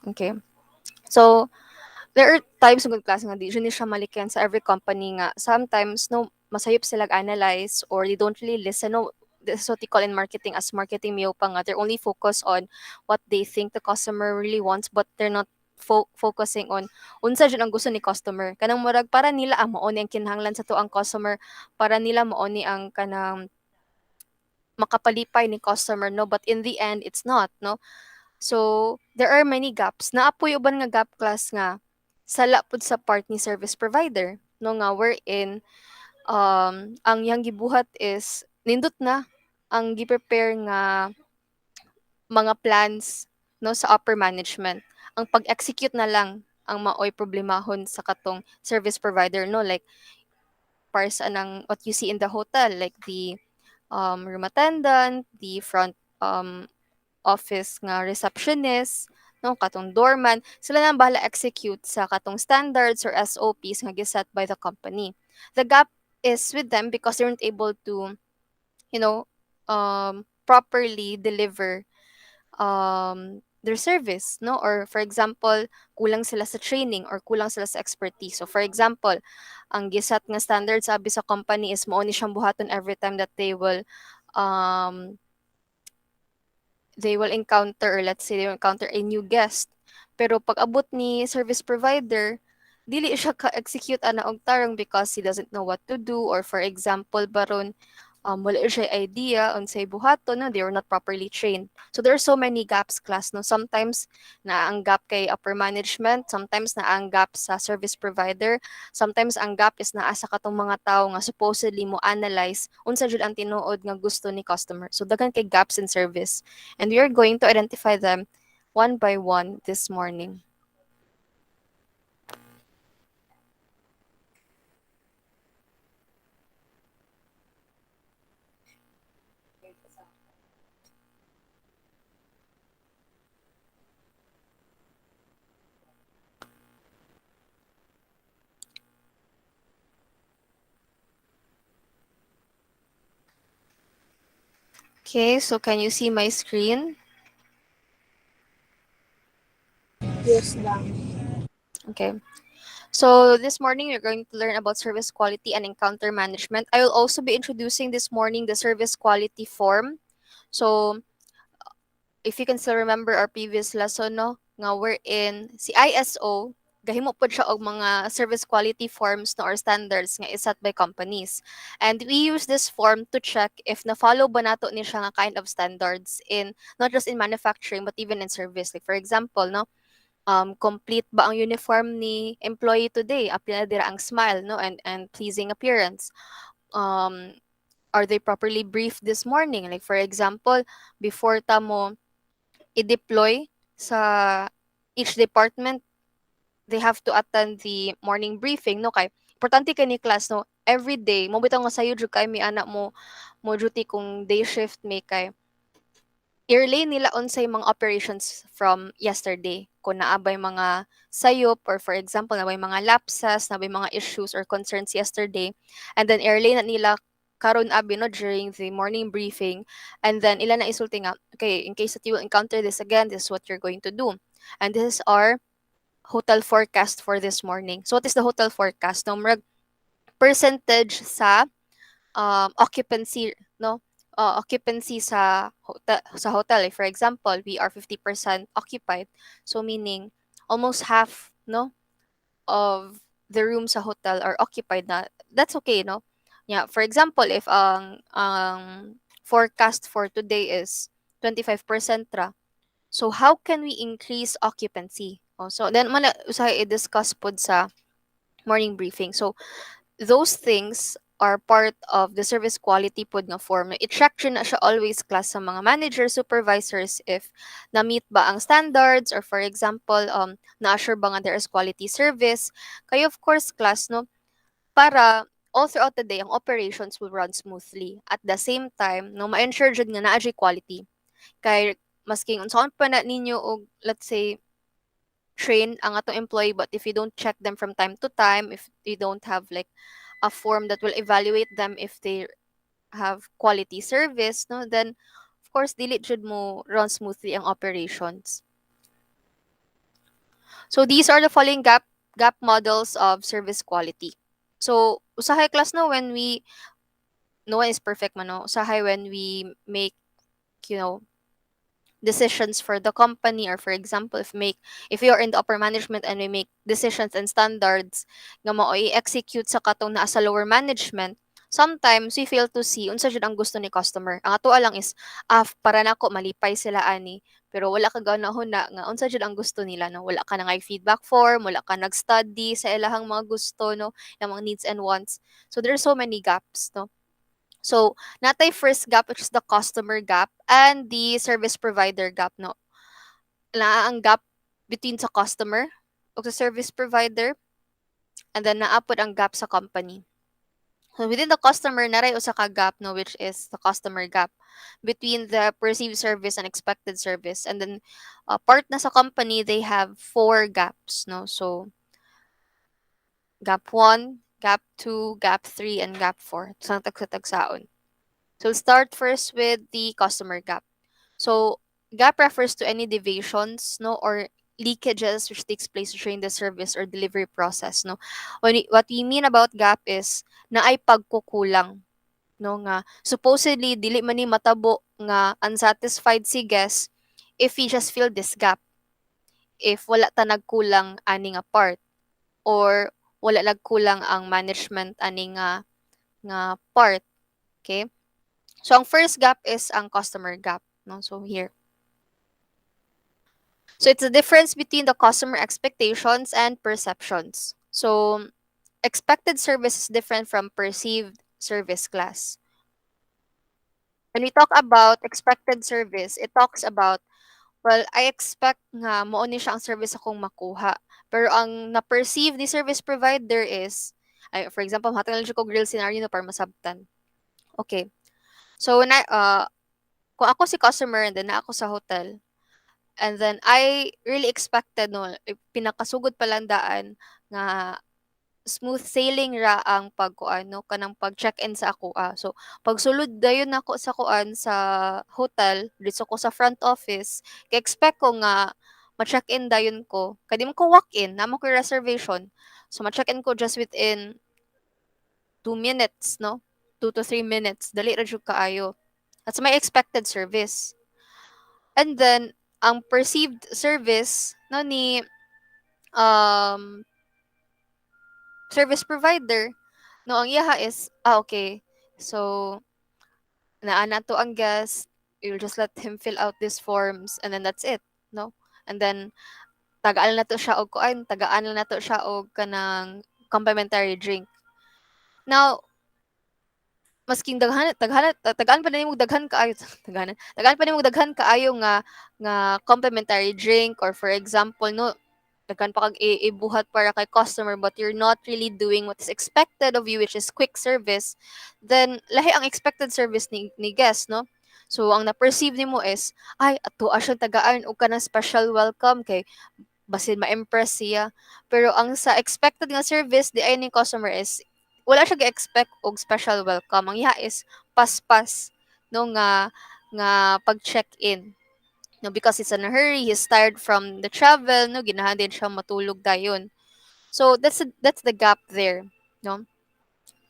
Okay. So there are times nga klase nga di siya malikyan sa every company nga sometimes no masayop sila analyze or they don't really listen no. This is what they call in marketing as marketing myopa nga. They're only focused on what they think the customer really wants but they're not focusing on unsa jud ang gusto ni customer. Kanang murag para nila mao ni ang kinahanglan sa tuang customer, para nila mao ni ang kanang makapalipay ni customer no, but in the end it's not no. So there are many gaps. Naapoy uban nga gap class nga sala pud sa part ni service provider no nga wherein ang yang gibuhat is nindot na ang gi-prepare nga mga plans no sa upper management. Ang pag-execute na lang ang maoy problemahon sa katong service provider no, like para sa anang what you see in the hotel, like the room attendant, the front office nga receptionist, no, katong doorman, sila nang bahala execute sa katong standards or SOPs nga giset by the company. The gap is with them because they weren't able to, you know, properly deliver their service, no? Or for example, kulang sila sa training or kulang sila sa expertise. So for example, ang gisat nga standards sabi sa company is mao ni siyang buhaton every time that um they will encounter or let's say they will encounter a new guest. Pero pag abot ni service provider, dili siya ka-execute ana og tarong because he doesn't know what to do or for example baron wala siya idea unsay buhaton no, they were not properly trained. So there are so many gaps class no. Sometimes na ang gap kay upper management, sometimes na ang gap sa service provider, sometimes ang gap is naa sa katong mga tao nga supposedly mo analyze unsa jud ang tinuod nga gusto ni customer. So daghan kay gaps in service and we are going to identify them one by one this morning. Okay, so can you see my screen? Yes lang. Okay. So this morning we're going to learn about service quality and encounter management. I will also be introducing this morning the service quality form. So if you can still remember our previous lesson no, nga we're in si ISO gahimo pod siya og mga service quality forms no or standards nga isat by companies. And we use this form to check if na-follow ba nato ni siya nga kind of standards in not just in manufacturing but even in service. Like for example, no, complete ba ang uniform ni employee today? Apil na dira ang smile, no, and pleasing appearance. Um, are they properly briefed this morning? Like for example, before ta mo i-deploy sa each department, they have to attend the morning briefing, no, kay importante kay ni class no every day mo bitaw nga sayo jud kay mi anak mo duty kung day shift may kay i-relay nila unsay mga operations from yesterday. Kung naabay mga sayop or for example, nabay mga lapses, nabay mga issues or concerns yesterday. And then i-relay na nila karon abi no during the morning briefing and then ilan na isulti nga okay in case that you will encounter this again this is what you're going to do and this is our hotel forecast for this morning. So what is the hotel forecast no murag percentage sa occupancy no occupancy sa hotel. Like, for example we are 50% occupied so meaning almost half no of the rooms sa hotel are occupied na that's okay no. Yeah, for example if ang forecast for today is 25% ra, so how can we increase occupancy? So then man usahay i-discuss pod sa morning briefing. So those things are part of the service quality pod nga form. I-check yun na siya always class sa mga managers, supervisors if na-meet ba ang standards or for example, na-assure ba nga there is quality service. Kayo of course class, no? Para all throughout the day, ang operations will run smoothly. At the same time, no, ma-ensure jud nga na quality. Kay masking unsaon pa na ninyo og let's say train ang atong employee but if you don't check them from time to time, if you don't have like a form that will evaluate them if they have quality service no then of course dili jud mo run smoothly ang operations. So these are the following gap models of service quality. So usahay class no when we no one is perfect man no. Usahay when we make you know decisions for the company, or for example if you are in the upper management and we make decisions and standards nga mao i-execute sa katong naa sa lower management, sometimes we fail to see unsa jud ang gusto ni customer. Ang atoa lang is para nako malipay sila ani, pero wala ka ganahon na nga unsa jud ang gusto nila no. Wala ka na nga feedback form, wala ka nag-study sa ilahang mga gusto no, yung mga needs and wants. So there's so many gaps no. So, natay first gap which is the customer gap and the service provider gap no. Na ang gap between sa customer o sa service provider, and then naapod ang gap sa company. So within the customer naray usa ka gap no, which is the customer gap between the perceived service and expected service. And then part na sa company they have four gaps no. So gap 1, gap 2, gap 3, and gap 4. Sa tagsa-tagsaon. So we'll start first with the customer gap. So gap refers to any deviations no or leakages which takes place during the service or delivery process no. What we mean about gap is na ay pagkukulang no, nga supposedly dili man ni matabo nga unsatisfied si guest if he just fill this gap, if wala ta nagkulang ani nga part, or wala nagkulang ang management ani nga part. Okay, so ang first gap is ang customer gap no. So here, so it's the difference between the customer expectations and perceptions. So expected service is different from perceived service class. When we talk about expected service, it talks about, well, I expect nga mao ni siya ang service akong makuha. Pero ang na-perceive ni service provider is, ay, for example, hatang lang siya ko grill scenario no para masabtan. Okay. So when kung ako si customer and then na ako sa hotel, and then I really expected no, pinakasugod pa lang daan nga smooth sailing ra ang pagkuan no kanang pag-check-in sa ako. So pagsulod dayon nako sa kuan sa hotel dito ko sa front office, kay expect ko nga ma-check-in dayon ko. Kay di man ko walk-in, namo ko reservation. So ma-check-in ko just within 2 minutes no. 2 to 3 minutes. Dali ra jud kaayo. That's my expected service. And then ang perceived service no ni um service provider no, ang iyaha is okay, so naa na to ang guest, you'll just let him fill out these forms and then that's it no. And then tagaan na to siya og kuan, tagaan na to siya og kanang complimentary drink. Now masking tagaan pa nimo daghan kaayo tagaan pa nimo daghan kaayo nga complimentary drink, or for example no, daghan pa kag ibuhat para kay customer, but you're not really doing what is expected of you, which is quick service, then lahi ang expected service ni guest no. So ang na-perceive nimo is ay ato asya tagaan og kanang special welcome kay basin ma-impress siya. Pero ang sa expected nga service di ay ni customer is wala siya ga-expect og special welcome. Ang iha is pas-pas no nga pag-check-in. No, because he's in a hurry, he's tired from the travel, no, ginahan din siya matulog dayon. So that's the gap there, no.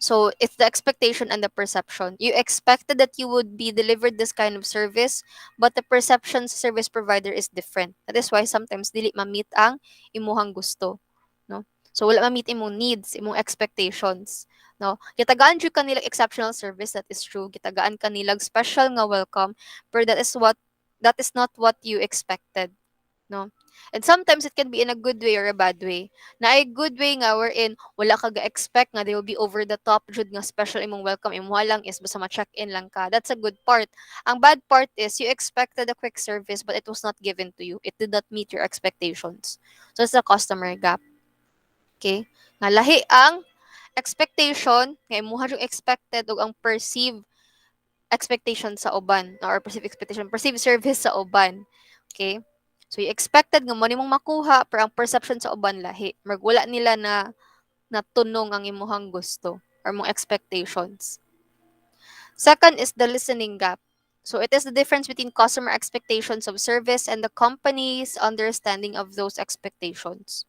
So it's the expectation and the perception. You expected that you would be delivered this kind of service, but the perception sa service provider is different. That is why sometimes dili ma-meet ang imuhang gusto, no. So wala ma-meet imong needs, imong expectations, no. Gitagaan jud kanila exceptional service, that is true. Gitagaan kanila special nga welcome, pero that is not what you expected, no. And sometimes it can be in a good way or a bad way. Na ay good way nga wherein wala ka ga-expect nga they will be over the top jud nga special imong welcome, imuha lang is basta ma-check-in lang ka. That's a good part. Ang bad part is you expected a quick service but it was not given to you. It did not meet your expectations. So it's the customer gap. Okay? Nga lahi ang expectation, nga imuha yung expected ug ang perceived expectation sa uban, or perceived expectation, perceived service sa uban. Okay? So, you expected nga mo nimong makuha, pero ang perception sa uban lahi. Marg wala nila na natunong ang imuhang gusto or mong expectations. Second is the listening gap. So it is the difference between customer expectations of service and the company's understanding of those expectations.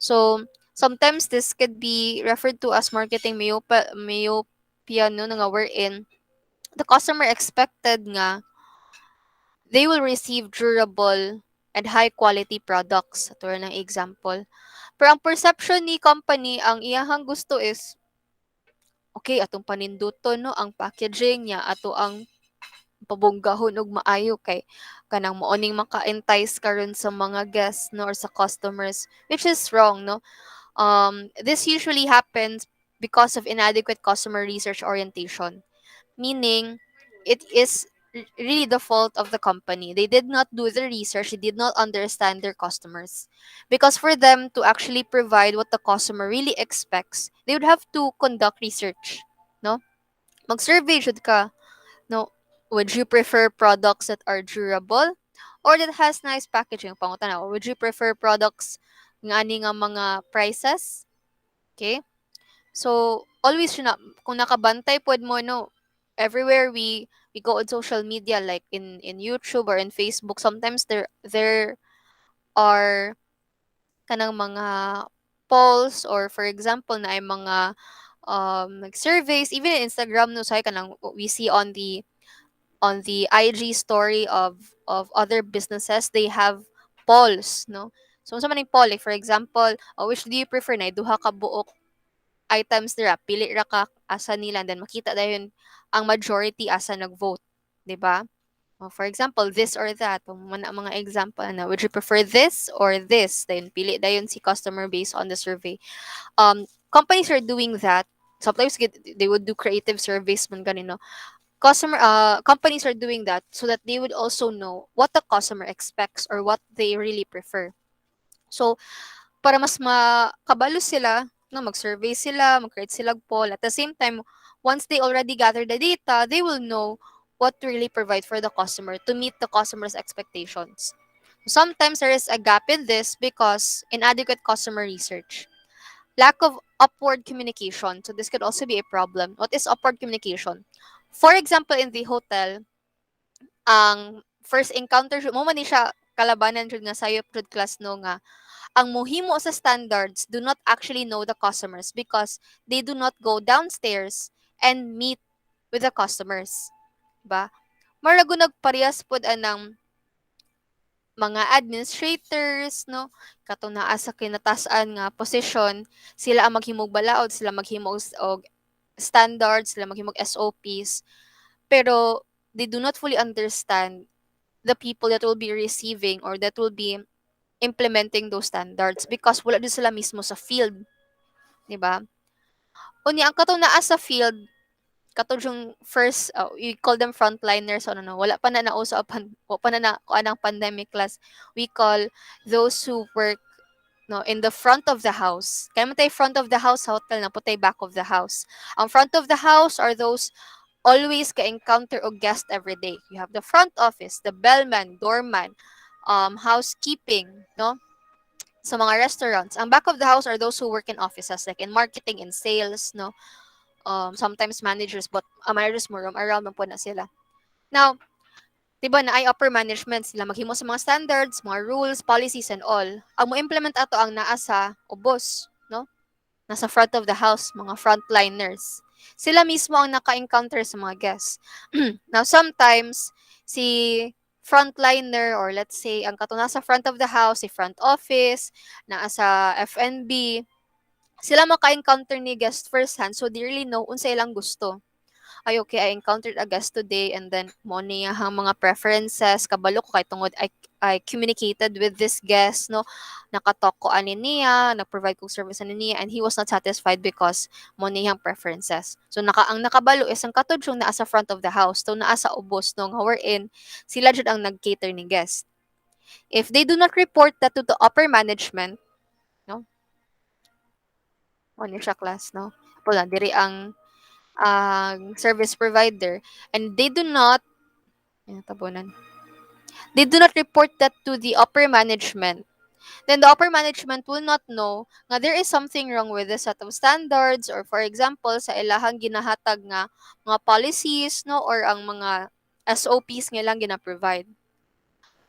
So sometimes this could be referred to as marketing myopia no nga wherein the customer expected nga they will receive durable and high quality products. Ito rin ang example. Pero ang perception ni company, ang iyahang gusto is, okay, atong paninduton, no, ang packaging niya, ato ang pabunggahon og maayo kay kanang mooning maka-entice karon sa mga guests no or sa customers, which is wrong, no. This usually happens because of inadequate customer research orientation, meaning it is really the fault of the company. They did not do the research, they did not understand their customers. Because for them to actually provide what the customer really expects, they would have to conduct research, no? Mag-survey jud ka, no? Would you prefer products that are durable or that has nice packaging? Pangutana, would you prefer products nga ani nga mga prices? Okay? So, always siya na, kung nakabantay pod mo, no, everywhere we go on social media like in YouTube or in Facebook, sometimes there are kanang mga polls or for example na ay mga like surveys even in Instagram no say kanang we see on the IG story of other businesses, they have polls, no? So sa maning poll, like for example, which do you prefer na duha ka buok items dira, pili ra ka asa nila, and then makita dayon ang majority asa nag-vote, 'di ba? For example, this or that, mga example na, would you prefer this or this? Then pili dayon si customer based on the survey. Companies are doing that. Sometimes they would do creative surveys man ganino. Companies are doing that so that they would also know what the customer expects or what they really prefer. So para mas makabalo sila, no, mag-survey sila, mag-create sila poll. At the same time, once they already gather the data, they will know what to really provide for the customer to meet the customer's expectations. Sometimes there is a gap in this because inadequate customer research. Lack of upward communication. So this could also be a problem. What is upward communication? For example, in the hotel, ang first encounter mo man ni siya kalabanan jud nga sayop jud class no nga ang mohimo sa standards do not actually know the customers because they do not go downstairs and meet with the customers, ba? Marago nagparehas pod anang mga administrators, no, katong naa sa kinatasan nga posisyon, sila ang maghimog balaod, sila maghimog og standards, sila maghimog SOPs, pero they do not fully understand the people that will be receiving or that will be implementing those standards because wala din sila mismo sa field, 'di ba? Unya ang katong naa sa field, katong yung first we call them frontliners ano no, wala pa na nauso wa pa na kuan ang pandemic class. We call those who work no in the front of the house. Kaya man tay front of the house sa hotel na putay back of the house. Ang front of the house are those always ka-encounter og guest every day. You have the front office, the bellman, doorman, housekeeping, no? Sa mga restaurants. Ang back of the house are those who work in offices, like in marketing and sales, no? Sometimes managers, but managers mo around man po na sila. Now, diba na ay upper management, sila maghimo sa mga standards, mga rules, policies, and all. Ang mo implement ato ang naa sa ubos, no? Nasa front of the house, mga frontliners. Sila mismo ang naka-encounter sa mga guests. Now, sometimes, si frontliner or let's say, ang katong nasa front of the house, si front office, naa sa F&B, sila maka-encounter ni guest first hand so they really know unsa ilang gusto. Ay okay, I encountered a guest today and then mo niya ang mga preferences kabalo ko kay tungod I communicated with this guest no, nakatalk ko ani niya, nag-provide ko service ani niya and he was not satisfied because mo niyang preferences. So ang nakabalo is ang katudjong naa sa front of the house to naa sa ubos no nga wherein sila jud ang nag-cater ni guest. If they do not report that to the upper management, no, mo ni siya class no, wala diri ang service provider and tabunan. They do not report that to the upper management. Then the upper management will not know nga there is something wrong with the set of standards or for example sa ilahang ginahatag nga mga policies no or ang mga SOPs nga lang gina-provide.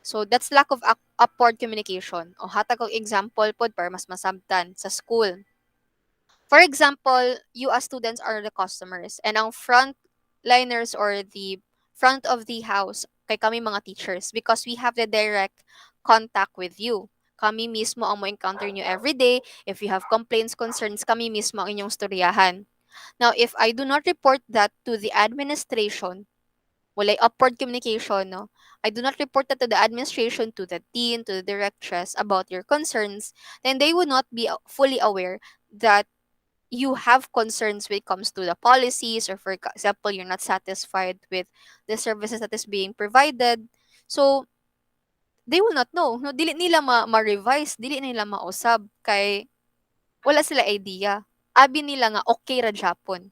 So that's lack of upward communication. O hatag og example pod para mas masabtan sa school. For example, you as students are the customers and ang frontliners or the front of the house kay kami mga teachers because we have the direct contact with you. Kami mismo ang mo encounter nyo every day. If you have complaints, concerns, kami mismo ang inyong storyahan. Now, if I do not report that to the administration, walay upward communication, no? I do not report that to the administration, to the dean, to the directress about your concerns, then they would not be fully aware that you have concerns when it comes to the policies, or for example you're not satisfied with the services that is being provided. So they will not know, no, dili nila ma-revise, dili nila mausab kay wala sila idea, abi nila nga okay ra Japon.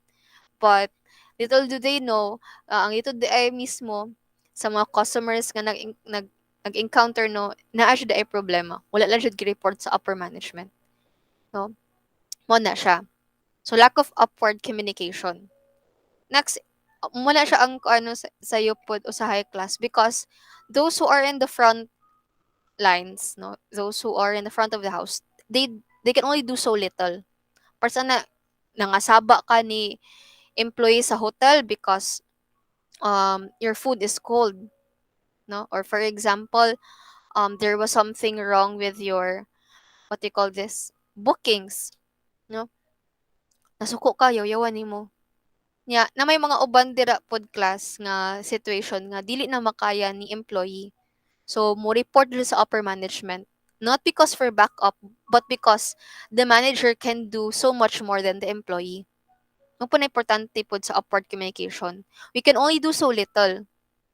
But little do they know, ang ito di ay mismo sa mga customers nga nag-encounter, no, naa siya ay problema, wala lang siya gi-report sa upper management, no, mo na siya. So lack of upward communication. Next, muna siya ang ano sa pod o sa high class because those who are in the front lines, no, those who are in the front of the house, they can only do so little. Parsa na nangasaba ka ni employee sa hotel because your food is cold, no, or for example there was something wrong with your, what do you call this, bookings, no, nasuko ka yawan nimo. Nya na may mga uban dira pod class nga situation nga dili na makaya ni employee. So mo report dito sa upper management. Not because for backup, but because the manager can do so much more than the employee. Ang po na importante pod sa upward communication. We can only do so little.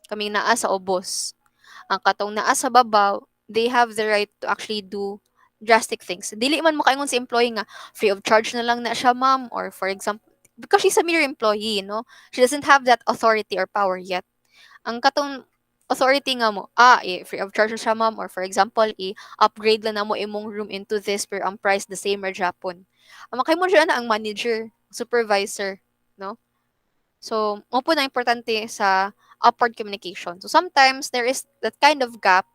Kaming naa sa ubos. Ang katong naa sa babaw, they have the right to actually do drastic things. Dili man mo kaingon sa employee nga free of charge na lang na siya, ma'am, or for example, because she's a mere employee, no? She doesn't have that authority or power yet. Ang katong authority nga mo, free of charge na siya, ma'am, or for example, i-upgrade lang na mo imong room into this pero ang price the same ra Japon. Ang makay mo siya na ang manager, supervisor, no? So, mo po na importante sa upward communication. So, sometimes there is that kind of gap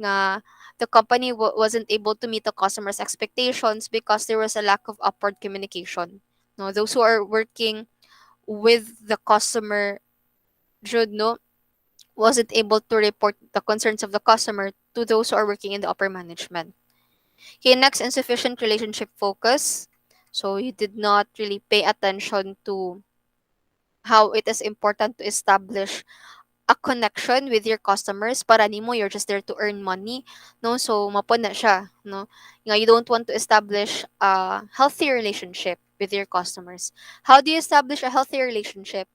nga the company wasn't able to meet the customer's expectations because there was a lack of upward communication. No, those who are working with the customer should know wasn't able to report the concerns of the customer to those who are working in the upper management. Okay, next, insufficient relationship focus. So you did not really pay attention to how it is important to establish a connection with your customers para nimo you're just there to earn money, no, so mapon na siya, no, nga you don't want to establish a healthy relationship with your customers. How do you establish a healthy relationship?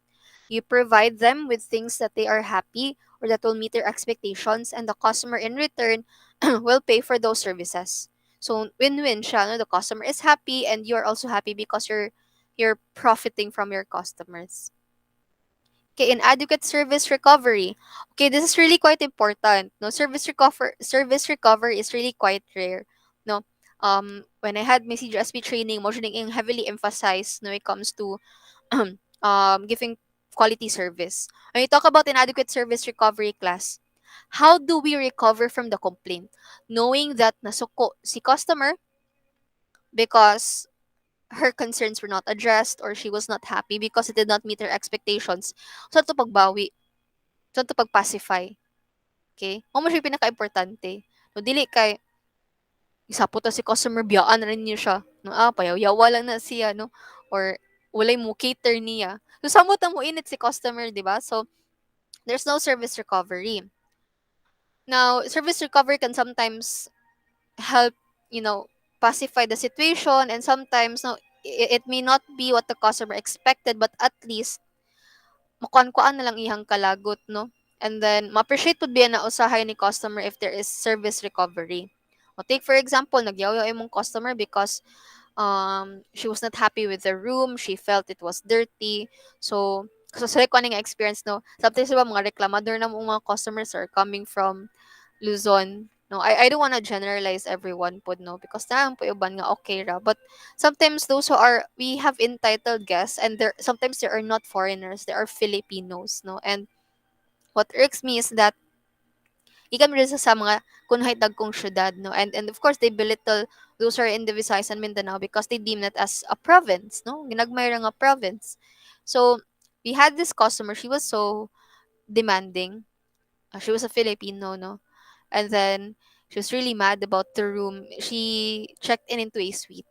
You provide them with things that they are happy or that will meet their expectations, and the customer in return will pay for those services. So win-win siya, no? The customer is happy and you're also happy because you're profiting from your customers. Okay, inadequate service recovery. Okay, this is really quite important. No, service recovery is really quite rare. No, when I had my CGSP training, mo siya naging heavily emphasized when it comes to giving quality service. When you talk about inadequate service recovery class, how do we recover from the complaint? Knowing that nasuko si customer because her concerns were not addressed or she was not happy because it did not meet her expectations. So, ito pagbawi. So, ito pag-pacify. Okay? Mo siya yung pinaka-importante. No, dili kay isapo ta si customer biyaan rin niya siya. No, payaw-yawa lang na siya, no? Or walay mo cater niya. So, samot na mo init si customer, di ba? So, there's no service recovery. Now, service recovery can sometimes help, you know, pacify the situation, and sometimes, no, it may not be what the customer expected, but at least makuan-kuan na lang ihang kalagot, no? And then, ma-appreciate po biya na usahay ni customer if there is service recovery. O take for example, nagyaw-yaw imong customer because she was not happy with the room, she felt it was dirty. So, sa ko nga experience, no? Sometimes ba mga reklamador na mga customers are coming from Luzon. No, I don't wanna generalize everyone po, no, because na po uban nga okay ra. But sometimes those who are, we have entitled guests, and there sometimes there are not foreigners, there are Filipinos, no, and What irks me is that ikan rin sa mga kunhay dagkong syudad, no? And of course, they belittle those who are in the Visayas and Mindanao because they deem it as a province, no? Ginagmay ra nga province. So, we had this customer, she was so demanding. She was a Filipino, no? And then, she was really mad about the room. She checked in into a suite.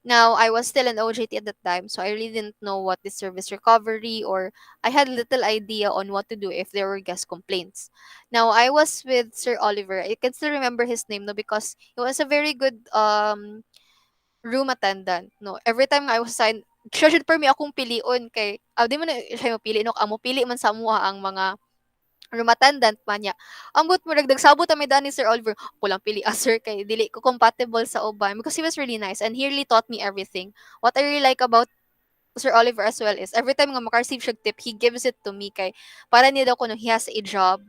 Now, I was still an OJT at that time, so I really didn't know what is service recovery, or I had little idea on what to do if there were guest complaints. Now, I was with Sir Oliver. I can still remember his name, no, because he was a very good room attendant, no. Every time I was assigned, siya jud per mi akong pilion kay di man na siya mapili no, amo pili man sa amuha ang mga room attendant man niya. Ambot mo nagdagsabot kami dani Sir Oliver. Ako lang pili sir kay dili ko compatible sa uban because he was really nice and he really taught me everything. What I really like about Sir Oliver as well is every time nga maka-receive siya tip, he gives it to me kay para niya daw ko no he has a job.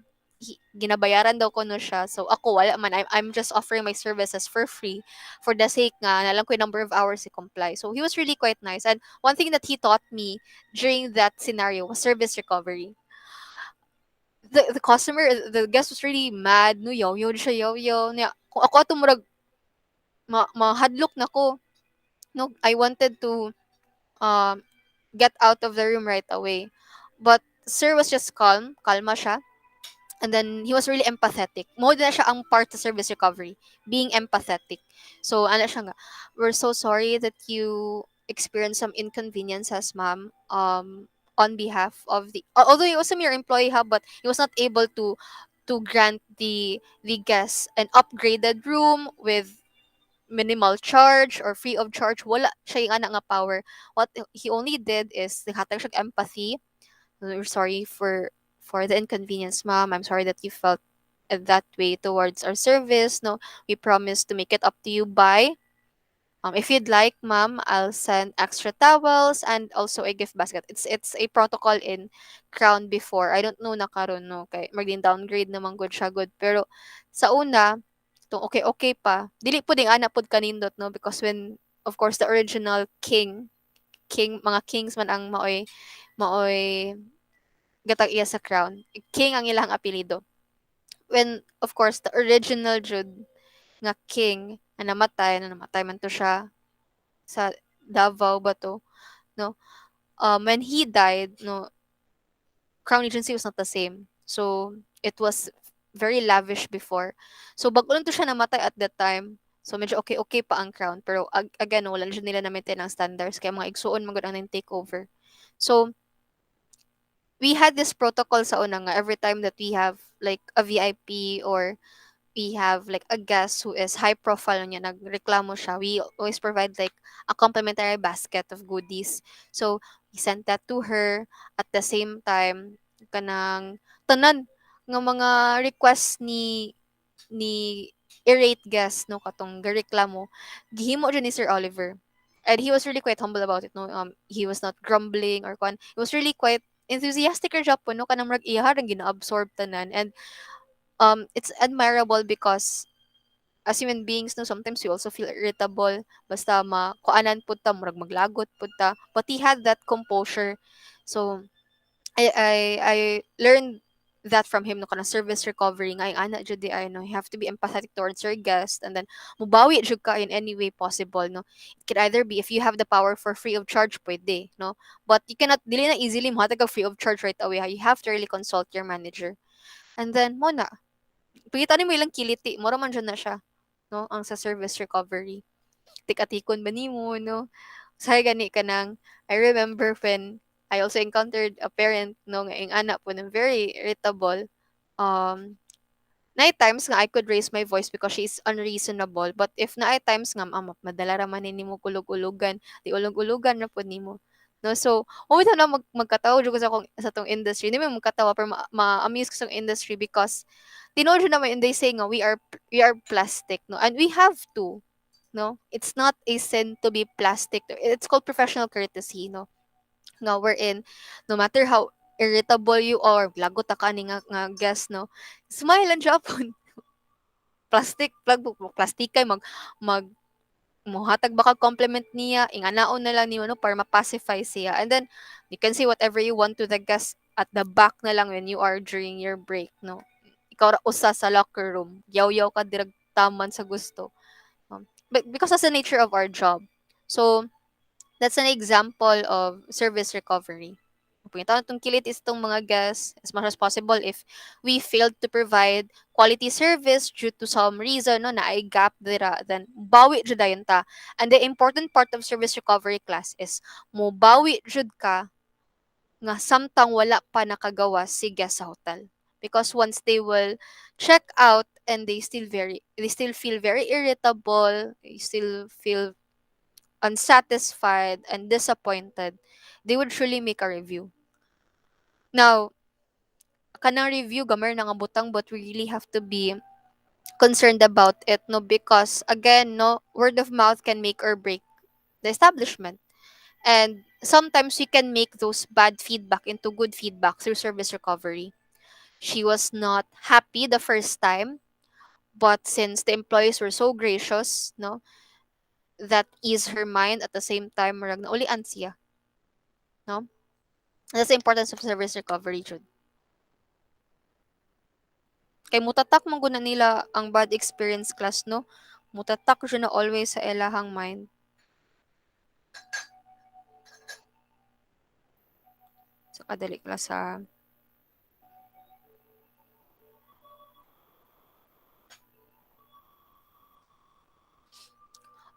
Ginabayaran daw ko no siya. So ako wala man I'm just offering my services for free for the sake nga nalang ko yung number of hours he comply. So he was really quite nice. And one thing that he taught me during that scenario was service recovery. The customer, the guest was really mad, no, yaw-yaw siya, yaw-yaw. Niya, kung ako ato murag, mahadlok na ko, no, I wanted to, um, get out of the room right away. But, sir was just calm, kalma siya. And then, he was really empathetic. Mo na siya ang part sa service recovery, being empathetic. So, ano siya nga, we're so sorry that you experienced some inconveniences, ma'am. On behalf of the although he was a mere employee ha, but he was not able to grant the guests an upgraded room with minimal charge or free of charge. Wala siya yung ana nga power. What he only did is naghatag siya og empathy. We're sorry for the inconvenience, ma'am. I'm sorry that you felt that way towards our service. No, we promise to make it up to you by if you'd like, ma'am, I'll send extra towels and also a gift basket. It's a protocol in Crown before. I don't know na karon no kay maging downgrade naman good siya good. Pero sa una, to okay okay pa. Dili pud ding ana pud kanindot no because when of course the original king mga kings man ang maoy gatag iya sa Crown. King ang ilang apelyido. When of course the original Jude nga king na namatay man to siya sa Davao ba 'to, no? When he died, no, Crown Agency was not the same. So, it was very lavish before. So, bago lang to siya namatay at that time. So, medyo okay-okay pa ang Crown. Pero, again, wala na siya nila na-maintain ang standards. Kaya mga igsuon, magod ang nang takeover. So, we had this protocol sa una nga every time that we have like a VIP or we have like a guest who is high profile niya nagreklamo siya, we always provide like a complimentary basket of goodies. So we sent that to her at the same time kanang tanan nga mga request ni irate guest no katong gareklamo gihimo dyan ni Sir Oliver. And he was really quite humble about it no, he was not grumbling or kwan, he was really quite enthusiastic or job po no kanang murag iya ring gina-absorb tanan. And it's admirable because as human beings no sometimes we also feel irritable basta kuanan pud ta murag maglagot pud ta, but he had that composure. So I learned that from him no kana service recovery nga yung ana jud di ay no you have to be empathetic towards your guest and then mubawi jud ka in any way possible no. It could either be if you have the power for free of charge pwede no, but you cannot dili na easily mohatag ka free of charge right away ha. You have to really consult your manager. And then mo na pagita nimo ilang kiliti mura man jud na siya no ang sa service recovery. Tik-atikon ba nimo no? Say gani ka nang I remember when I also encountered a parent no nga ing anak po na very irritable. Um Night times nga I could raise my voice because she's unreasonable. But if na times nga madala ra man ni nimo kulog-ulogan, di ulog-ulogan na pud nimo. No, so umitaw na magkatawo jud ko sa sa tong industry. Di man magkatawa pero ma-amuse ko sa industry because tinuod jud naman and they say nga we are plastic no and we have to no. It's not a sin to be plastic. It's called professional courtesy no. Nga wherein no matter how irritable you are, lagot ka ni nga guest no. Smile lang Japon. Plastic kay mag muhatag baka compliment niya inganaon na lang niyo no para ma-pacify siya and then you can say whatever you want to the guest at the back na lang when you are during your break, no? Ikaw ra usa sa locker room, yaw-yaw ka dirag taman sa gusto. But because that's the nature of our job. So, that's an example of service recovery. Punta itong kilit is itong mga guests as much as possible if we failed to provide quality service due to some reason no na ay gap dira then bawi jud dayon ta. And the important part of service recovery class is mo bawi jud ka nga samtang wala pa nakagawas si guest sa hotel. Because once they will check out and they still feel very irritable, they still feel unsatisfied and disappointed, they would surely make a review. Now, kanang review gamer na nga butang but we really have to be concerned about it no because again no word of mouth can make or break the establishment. And sometimes we can make those bad feedback into good feedback through service recovery. She was not happy the first time, but since the employees were so gracious, no, that eased her mind at the same time, marag na uli siya, no? That's the importance of service recovery, Jud. Kay mutatak man gud na nila ang bad experience class, no? Mutatak jud na always sa ilahang mind. So, kadali class sa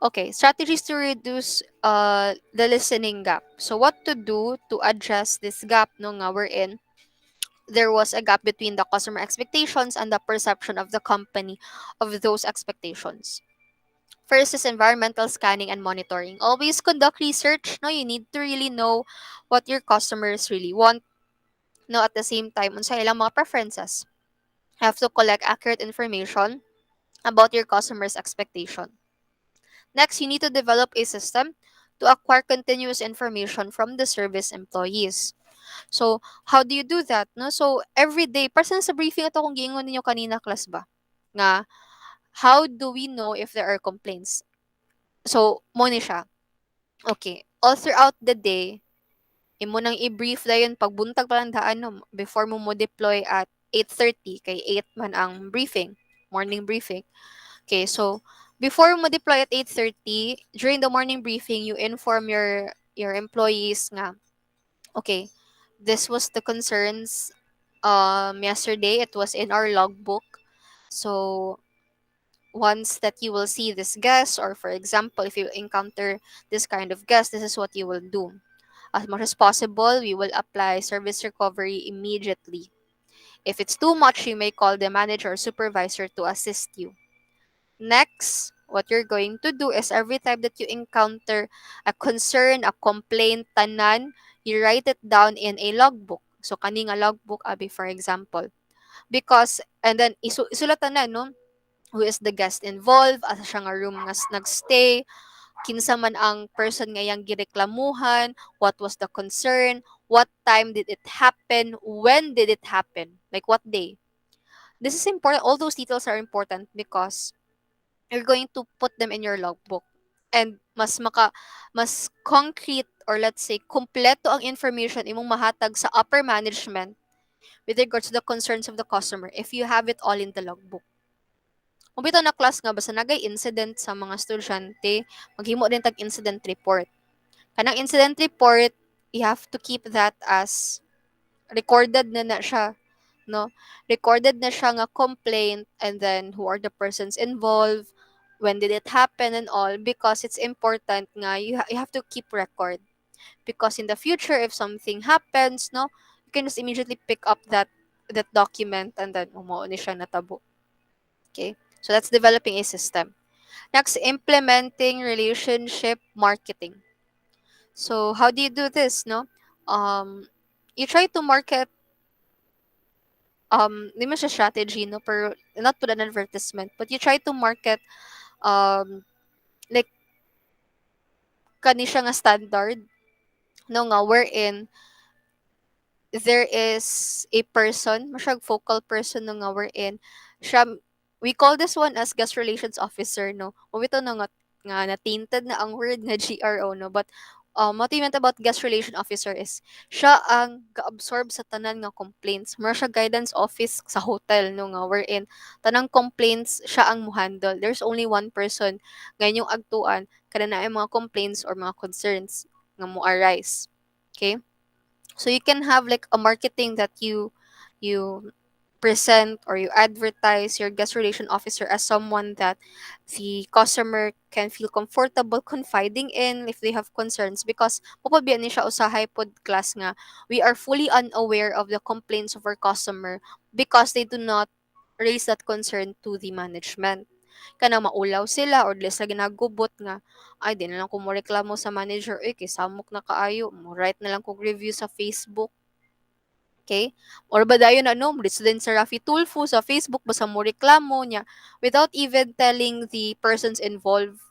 Okay, strategies to reduce the listening gap. So what to do to address this gap no nga we're in? There was a gap between the customer expectations and the perception of the company of those expectations. First is environmental scanning and monitoring. Always conduct research. No, you need to really know what your customers really want. No, at the same time, unsa ilang mga preferences. Have to collect accurate information about your customers' expectation. Next, you need to develop a system to acquire continuous information from the service employees. So, how do you do that? No? So, every day, person sa briefing ito kung giingon ninyo kanina class ba? Nga, how do we know if there are complaints? So, mo ni siya. Okay. All throughout the day, imo nang i-brief dayon pagbuntag pa lang daan no, before mo deploy at 8:30 kay 8 man ang briefing, morning briefing. Okay, so before mo deploy at 8:30, during the morning briefing, you inform your employees nga, okay, this was the concerns yesterday. It was in our logbook. So once that you will see this guest, or for example, if you encounter this kind of guest, this is what you will do. As much as possible, we will apply service recovery immediately. If it's too much, you may call the manager or supervisor to assist you. Next, what you're going to do is every time that you encounter a concern, a complaint, tanan, you write it down in a logbook. So, kani nga logbook, abi, for example. Because, and then, isulatan na, no? Who is the guest involved, asa siya nga room nga nagstay, kinsa man ang person nga yang gireklamuhan, what was the concern, what time did it happen, when did it happen, like what day. This is important. All those details are important because you're going to put them in your logbook. And mas concrete or let's say kompleto ang information imong mahatag sa upper management with regards to the concerns of the customer if you have it all in the logbook. Kung bitaw na class nga basta nagay incident sa mga estudyante, maghimo din tag incident report. Kanang incident report, you have to keep that as recorded na siya, no? Recorded na siya nga complaint and then who are the persons involved, when did it happen and all because it's important nga you have to keep record because in the future if something happens, no, you can just immediately pick up that document and then umuo ni siya natabo. Okay? So that's developing a system. Next, implementing relationship marketing. So how do you do this, no? You try to market di man siya strategy no pero not put an advertisement but you try to market um like kani siya nga standard no nga wherein there is a person masyag focal person no nga wherein siya we call this one as guest relations officer no o ito no nga na tainted na ang word nga GRO no but Motivate about guest relation officer is siya ang ga-absorb sa tanan nga complaints. Mura siya guidance office sa hotel no nga wherein tanang complaints siya ang mo-handle. There's only one person ngayon yung agtuan kada na ay mga complaints or mga concerns nga mo arise. Okay? So you can have like a marketing that you present or you advertise your guest relation officer as someone that the customer can feel comfortable confiding in if they have concerns because mapabiyan ni siya usahay pod class nga we are fully unaware of the complaints of our customer because they do not raise that concern to the management kana maulaw sila or less na ginagubot nga ay di na lang ko mo reklamo sa manager kay samok na kaayo mo write na lang kog review sa Facebook. Okay? Or ba dayon ano, resident sa Rafi Tulfo sa Facebook basta mo reklamo niya without even telling the persons involved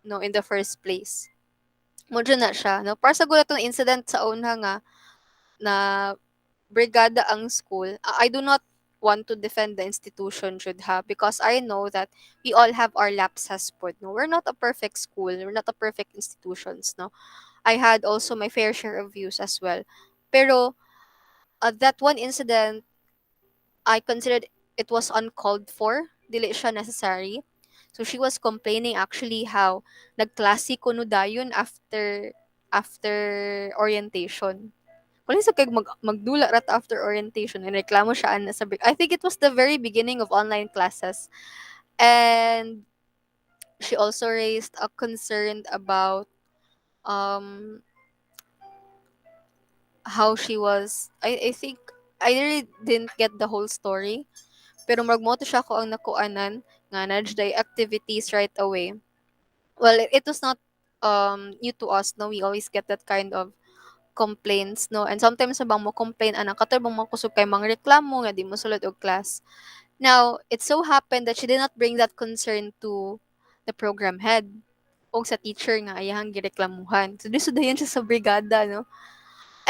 no in the first place. Mo na siya no. Para sa gulat tong incident sa una nga na brigada ang school. I do not want to defend the institution should have because I know that we all have our lapses pod no. We're not a perfect school, we're not a perfect institutions no. I had also my fair share of views as well. Pero that one incident I considered it was uncalled for. Dili siya necessary. So she was complaining actually how nagklase ko no dayon after orientation. Wala sa kay magdula rat after orientation and reklamo siya ana sa I think it was the very beginning of online classes. And she also raised a concern about um how she was I think I really didn't get the whole story. Pero magmoto siya ko ang nakuanan nga nudge day activities right away. Well, it was not new to us, no. We always get that kind of complaints, no. And sometimes sa bang mo complain anak kato bang mo kusog kay mga reklamo nga di mo sulod og class. Now, it so happened that she did not bring that concern to the program head o sa teacher nga ayahang gireklamuhan. So, dayon siya sa brigada, no.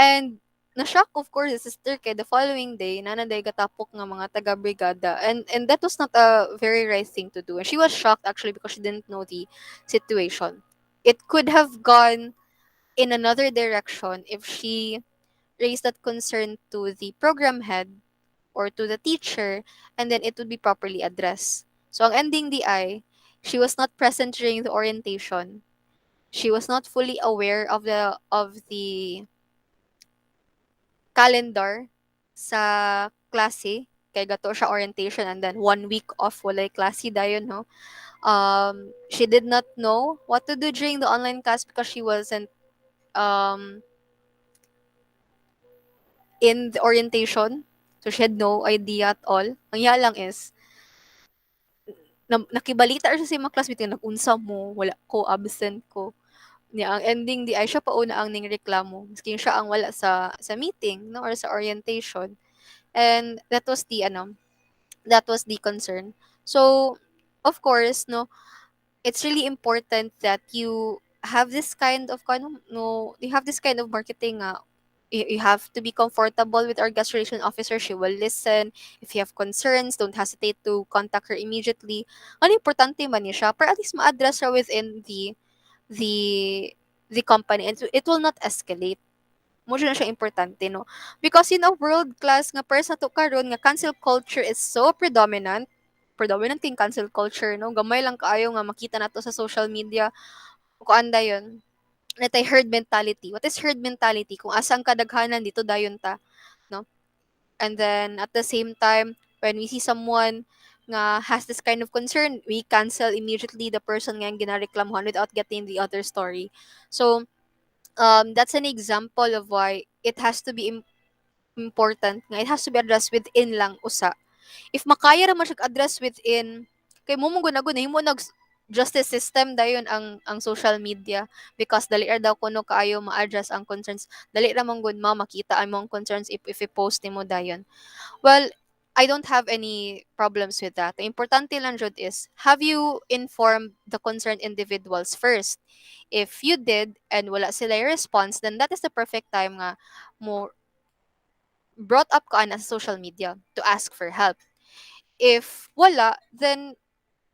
And na-shock of course the sister kay the following day nanaday gatapok nga mga taga-brigada and that was not a very right thing to do. And she was shocked actually because she didn't know the situation. It could have gone in another direction if she raised that concern to the program head or to the teacher and then it would be properly addressed. So ang ending di ay she was not present during the orientation. She was not fully aware of the calendar sa klase kay gato siya orientation and then 1 week off walay klase dayon no. She did not know what to do during the online class because she wasn't um in the orientation. So she had no idea at all. Ang iya lang is nakibalita siya sa mga classmate nga nag-unsa mo, wala ko, absent ko. Niya ang ending di ay siya pa una ang ningreklamo. Maski siya ang wala sa meeting no or sa orientation. And that was the concern. So, of course, no, it's really important that you have this kind of no, you have this kind of marketing. You have to be comfortable with our guest relation officer. She will listen. If you have concerns, don't hesitate to contact her immediately. Ano importante man niya siya, para at least ma-address her within the the company and it will not escalate mo na siya importante no because in a world class nga person to karon nga cancel culture is so predominant king cancel culture no gamay lang kaayo nga makita nato sa social media kuan dayon natay herd mentality. What is herd mentality? Kung asa ang kadaghanan dito dayon ta no. And then at the same time when we see someone nga has this kind of concern we cancel immediately the person nga ginareklamuhan without getting the other story. So that's an example of why it has to be important nga it has to be addressed within lang usa. If makaya ra man siya address within kay mo mong gunaguna himo nag justice system dayon ang social media because dali ra daw kuno kaayo ma-address ang concerns dali ra man gud makita ang mong concerns if i-post nimo dayon. Well, I don't have any problems with that. The importante lang jud is have you informed the concerned individuals first. If you did and wala sila response then that is the perfect time nga mo brought up ka na sa social media to ask for help. If wala, then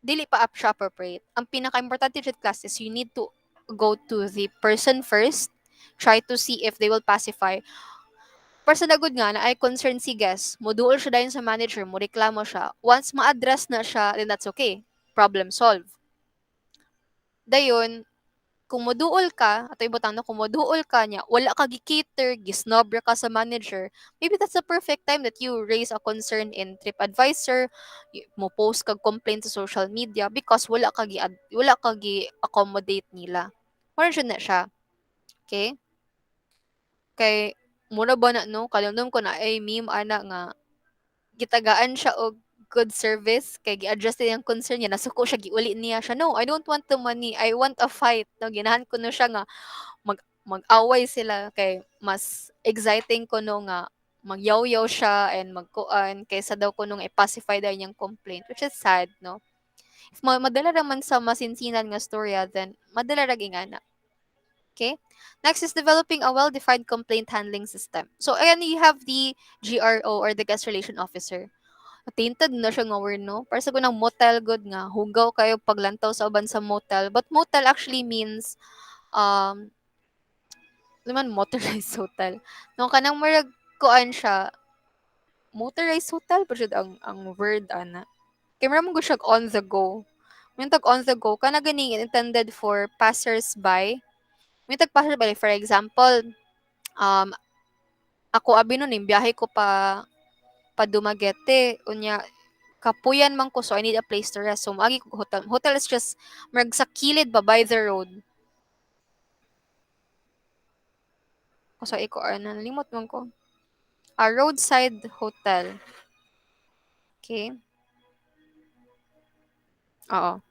dili pa up siya appropriate. Ang pinaka-importante jud class is you need to go to the person first, try to see if they will pacify. Para sa dagod nga na ay concern si guest, moduol siya dayon sa manager mo, reklamo siya. Once ma-address na siya, then that's okay. Problem solved. Dayon, kung moduol ka, ato ibutang na kung moduol ka niya, wala ka gi-cater, gisnobra ka sa manager, maybe that's the perfect time that you raise a concern in TripAdvisor, mo post kag complaint sa social media because wala ka gi-accommodate nila. Mura jud na siya. Okay? Kay mura ba na no, kalundom ko na ay meme ana nga gitagaan siya og good service kay gi-address niya ang concern niya nasuko siya giuli niya siya no I don't want the money I want a fight no ginahan ko no siya nga mag-away sila kay mas exciting ko no nga magyaw-yaw siya and magkuan kaysa daw ko nung i-pacify daw niyang complaint which is sad no if madala naman sa masinsinan nga storya then madala ra ingana. Okay. Next is developing a well-defined complaint handling system. So, ayan, you have the GRO or the guest relation officer. Tainted na siya nga word, no? Para sa kunang motel good nga, hugaw kayo paglantaw sa uban sa motel. But motel actually means, um, naman motorized hotel. No, kanang marag kuan siya, motorized hotel pa siya ang word, ana. Kaya maraming ko siya on the go. Yung tag on the go, kana ganing intended for passers-by. Yung tag passers-by, for example, um, ako abi nun, biyahe ko pa Dumaguete, unya kapuyan man ko so I need a place to rest. So maagi ko hotel. Hotel is just marag sa kilid ba by the road. O sa iko ano nalimot man ko. A roadside hotel. Okay? Oo.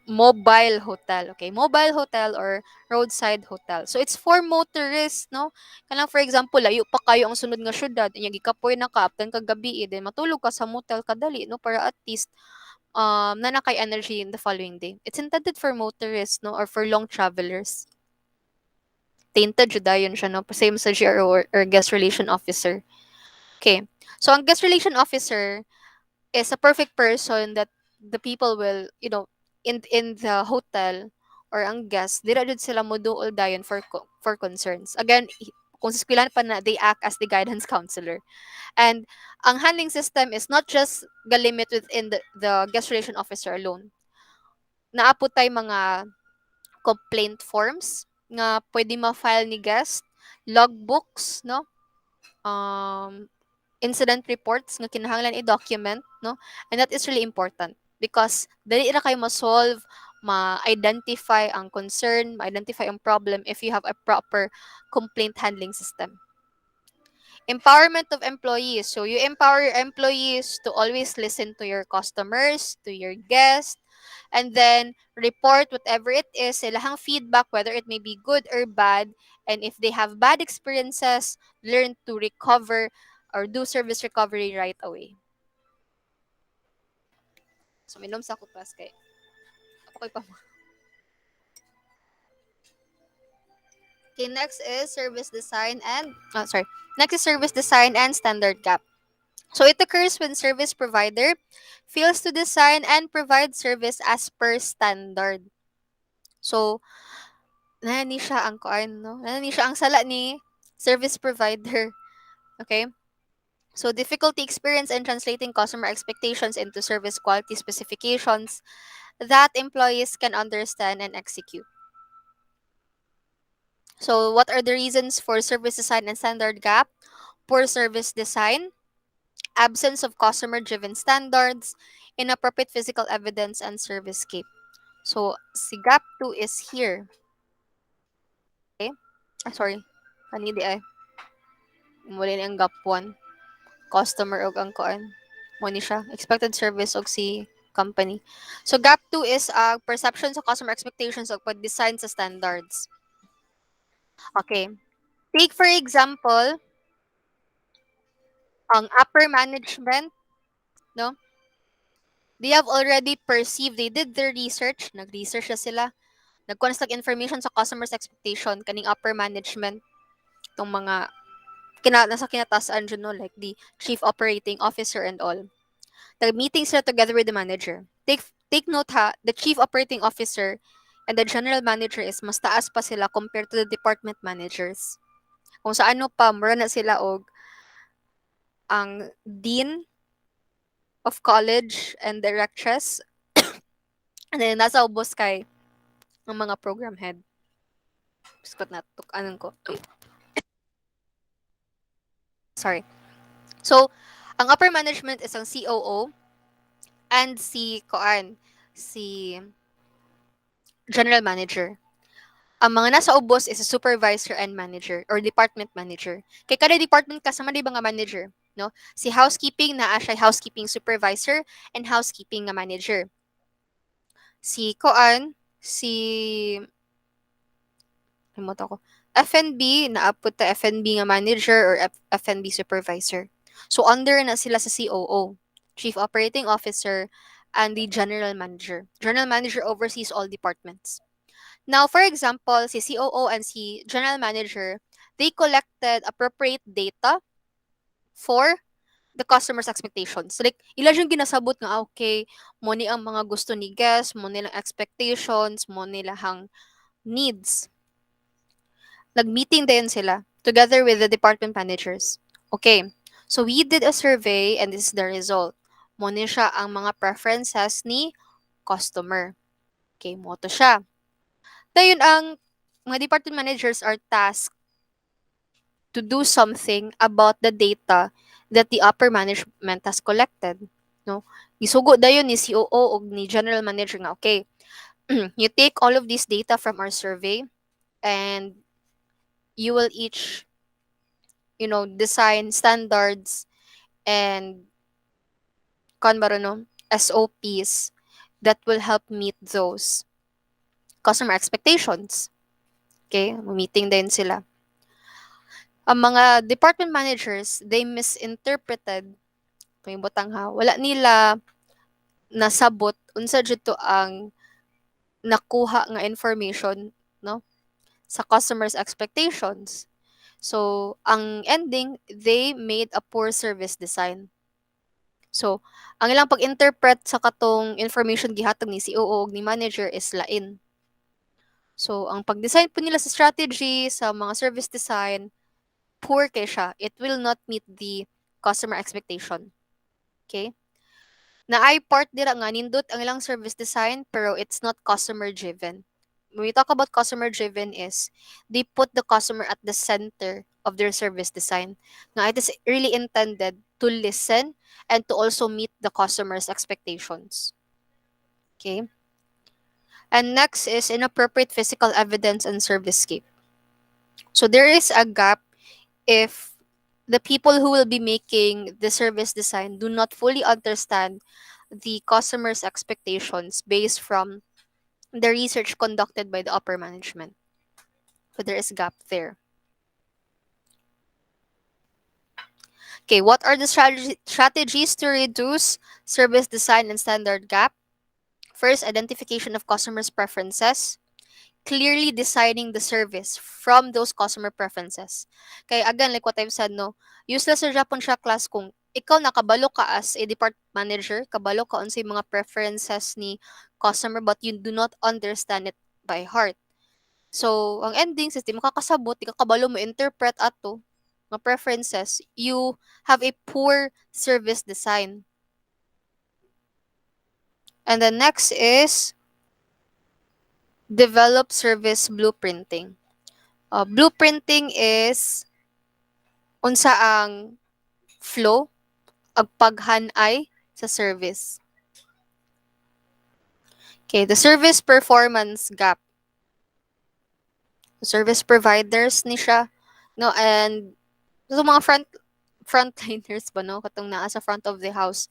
Mobile hotel. Okay, mobile hotel or roadside hotel. So it's for motorists, no? Kanang for example, layo pa kayo ang sunod nga syudad, inya gikapoy na ka aptan kag gabi, then matulog ka sa motel kadali, no? Para at least na kay energy in the following day. It's intended for motorists, no? Or for long travelers. Tainted jud dayon siya, no? Same sa GRO or guest relation officer. Okay. So ang guest relation officer is a perfect person that the people will, in the hotel or ang guest, dira jud sila moduol dayon for concerns. Again, kung sa eskwelahan pa na, they act as the guidance counselor. And ang handling system is not just galimit within the guest relation officer alone. Naapot tay mga complaint forms nga pwede ma-file ni guest, logbooks, no? Um, incident reports nga kinahanglan i-document, no? And that is really important because dali ra kayo ma-solve, ma-identify ang concern, ma-identify ang problem if you have a proper complaint handling system. Empowerment of employees. So you empower your employees to always listen to your customers, to your guests, and then report whatever it is, ilahang feedback, whether it may be good or bad. And if they have bad experiences, learn to recover or do service recovery right away. So, minom sa ako class kay. Ako pa. Okay, next is service design and, next is service design and standard gap. So it occurs when service provider fails to design and provide service as per standard. So, nani siya ang kuan, no? Nani siya ang sala ni service provider. Okay? So, difficulty experience in translating customer expectations into service quality specifications that employees can understand and execute. So, what are the reasons for service design and standard gap? Poor service design, absence of customer-driven standards, inappropriate physical evidence, and service scape. So, si gap 2 is here. Okay? Sorry. Kanidi ay. Muli ni ang gap 1. Customer og ang kuan. Mo ni siya. Expected service og si company. So, gap 2 is perception sa customer expectations og pag-design sa standards. Okay. Take for example, ang upper management, no? They have already perceived, they did their research, nag-research na sila, nag-construct information sa customer's expectation, kaning upper management, itong mga, nasa kinatasan dyan, no? Like the chief operating officer and all. The meeting sila together with the manager. Take note ha, the chief operating officer, And the general manager is mas taas pa sila compared to the department managers. Kung sa ano pa, mura na sila og ang dean of college and directress. And then nasa ubos kay ang mga program head. Biskot na tuk anong ko. Sorry. So, ang upper management is ang COO and si general manager. Ang mga nasa ubos is a supervisor and manager or department manager. Kay kada department kasama di ba nga manager, no? Si housekeeping naa siya housekeeping supervisor and housekeeping nga manager. Si limot ako. F&B naapod ta F&B nga manager or F&B supervisor. So under na sila sa COO, Chief Operating Officer and the General Manager. General Manager oversees all departments. Now, for example, si COO and si General Manager, they collected appropriate data for the customer's expectations. So, like, ila yung ginasabot nga, okay, mo ni ang mga gusto ni guest, mo nilang expectations, mo nilang needs. Nag-meeting din sila together with the department managers. Okay, so we did a survey and this is the result. Mo ni siya ang mga preferences ni customer. Okay, mo to siya. Dayon ang mga department managers are tasked to do something about the data that the upper management has collected. No? Isugo dayon ni COO o ni general manager nga, okay, you take all of this data from our survey and you will each, design standards and SOPs that will help meet those customer expectations. Okay? Meeting din sila. Ang mga department managers, they misinterpreted may butang ha. Wala nila nasabot unsa jud to ang nakuha nga information, no, sa customers expectations. So, ang ending, they made a poor service design. So, ang ilang pag-interpret sa katong information gihatag ni COO ug ni manager is lain. So, ang pag-design po nila sa strategy, sa mga service design, poor kay siya. It will not meet the customer expectation. Okay? Na ay part dira nga nindot ang ilang service design pero it's not customer driven. When we talk about customer driven is they put the customer at the center of their service design. Nga it is really intended to listen and to also meet the customer's expectations. Okay? And next is inappropriate physical evidence and service scape. So there is a gap if the people who will be making the service design do not fully understand the customer's expectations based from the research conducted by the upper management. So there is gap there. Okay, what are the strategies to reduce service design and standard gap? First, identification of customers' preferences. Clearly designing the service from those customer preferences. Kaya again, like what I've said, no, useless sa Japan siya class kung ikaw nakabalo ka as a department manager, kabalo ka unsay mga preferences ni customer but you do not understand it by heart. So, ang ending is di makakasabot, di ka kabalo mo interpret ato mga preferences, you have a poor service design. And the next is develop service blueprinting. Blueprinting is unsa ang flow ag paghanay sa service. Okay, the service performance gap. Service providers ni siya, no, and so mga frontliners ba, no, katong naa sa front of the house.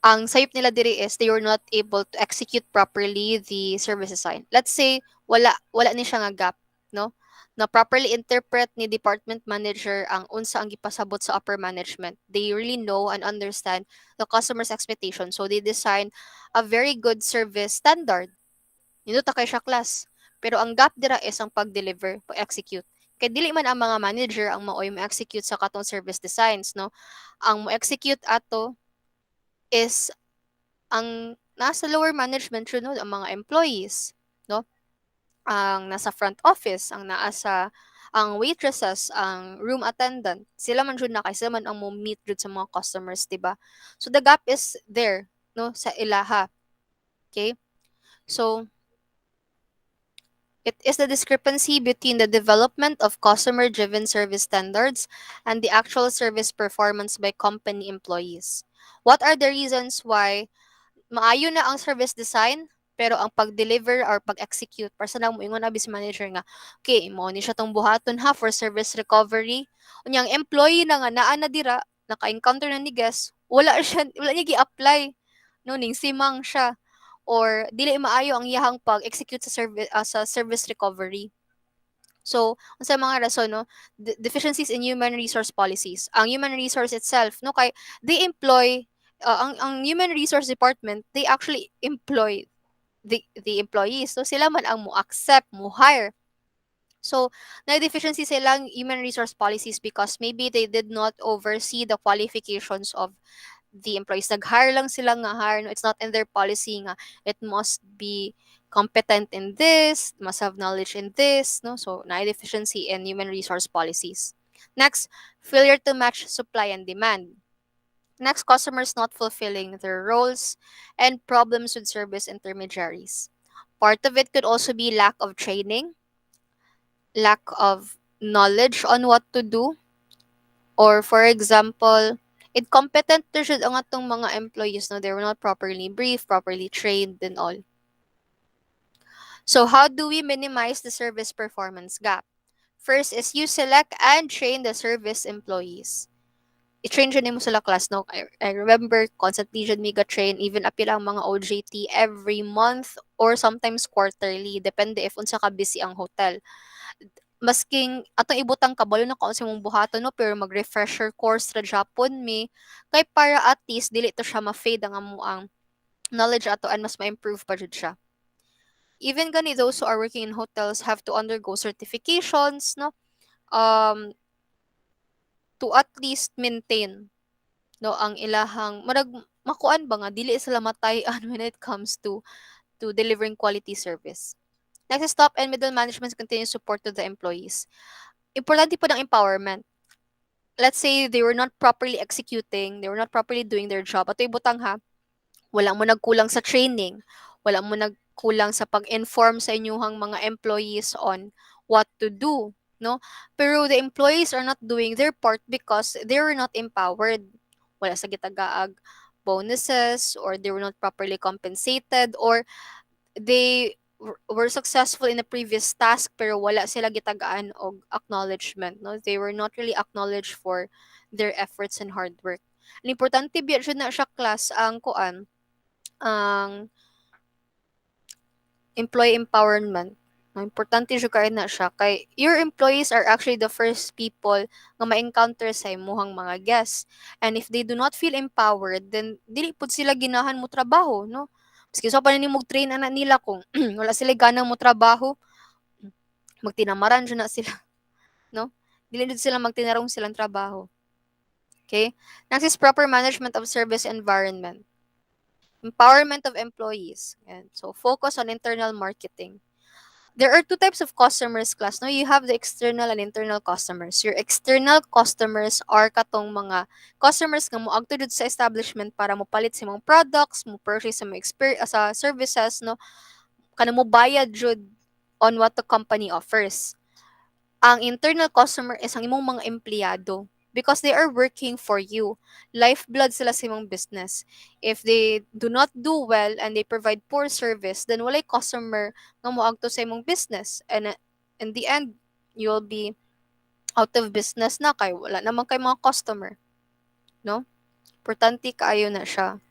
Ang sayop nila diri is they were not able to execute properly the service design. Let's say wala ni siya nga gap, no? Na properly interpret ni department manager ang unsa ang gipasabot sa upper management. They really know and understand the customer's expectation. So they design a very good service standard. Nindot ta kay siya class. Pero ang gap dira is ang pag-deliver, pag-execute. Kay dili man ang mga manager ang maoy mo-execute sa katong service designs, no? Ang mo-execute ato is ang nasa lower management yun, no, ang mga employees, no? Ang nasa front office, ang naasa ang waitresses, ang room attendant, sila man jud na kay sila man ang mo meet jud sa mga customers, 'di ba? So the gap is there, no, sa ilaha. Okay? So it is the discrepancy between the development of customer driven service standards and the actual service performance by company employees. What are the reasons why maayo na ang service design, pero ang pag-deliver or pag-execute, personal mo ingon na business manager nga, okay, mo ni siya tong buhaton ha for service recovery. Unyang employee na nga naa na dira, naka-encounter na ni guest, wala niya gi-apply. No, ning simang siya or dili maayo ang iyahang pag-execute sa service recovery. So, unsa mga rason, no? Deficiencies in human resource policies. Ang human resource itself, no, kay they employ ang human resource department, they actually employ the employees. So, sila man ang mo accept, mo hire. So, na deficiency silang human resource policies because maybe they did not oversee the qualifications of the employees. Nag-hire lang sila nga hire. No? It's not in their policy nga it must be competent in this, must have knowledge in this. No? So, na deficiency in human resource policies. Next, failure to match supply and demand. Next, customers not fulfilling their roles and problems with service intermediaries. Part of it could also be lack of training, lack of knowledge on what to do, or for example, incompetent na siya ang atong mga employees, no? They were not properly briefed, properly trained, and all. So how do we minimize the service performance gap? First is you select and train the service employees. I-train dyan mo sila class, no? I remember constantly dyan me ga-train, even apil ang mga OJT every month or sometimes quarterly. Depende if unsa ka busy ang hotel. Masking atong ibutang kabalo na kaon sa mong buhaton, no, pero mag-refresher course ra Japon mi kay para at least dili to siya ma-fade ang amuang knowledge ato and mas ma-improve pa jud siya. Even gani those who are working in hotels have to undergo certifications, no, um to at least maintain, no, ang ilahang marag makuan ba nga dili sila matayan when it comes to delivering quality service. Next is top and middle management's continuous support to the employees. Importante po ng empowerment. Let's say they were not properly executing, they were not properly doing their job. Ato ibutang ha, wala mo nagkulang sa training, wala mo nagkulang sa pag-inform sa inyuhang mga employees on what to do, no? Pero the employees are not doing their part because they were not empowered. Wala sa gitagaag bonuses or they were not properly compensated or they were successful in a previous task pero wala sila gitagaan og acknowledgement, no, they were not really acknowledged for their efforts and hard work. Ang importante biya jud na siya class ang kuan ang employee empowerment, no, importante jud kay na siya kay your employees are actually the first people nga ma-encounter sa imuhang mga guests, and if they do not feel empowered then dili pud sila ginahan mo trabaho, no. Maski sa pa nimo train ana nila kung wala sila ganang mo trabaho, magtinamaran jud na sila, no? Dili jud sila magtinarong silang trabaho. Okay? Next is proper management of service environment. Empowerment of employees. And so focus on internal marketing. There are two types of customers class. No, you have the external and internal customers. Your external customers are katong mga customers nga moadto jud sa establishment para mo palit sa imong products, mo purchase sa mga sa services, no? Kana mo bayad jud on what the company offers. Ang internal customer is ang imong mga empleyado because they are working for you. Lifeblood sila sa imong business. If they do not do well and they provide poor service, then walay customer nga moagto sa imong business. And in the end, you'll be out of business na kay wala naman kay mga customer, no? Importante kaayo na siya.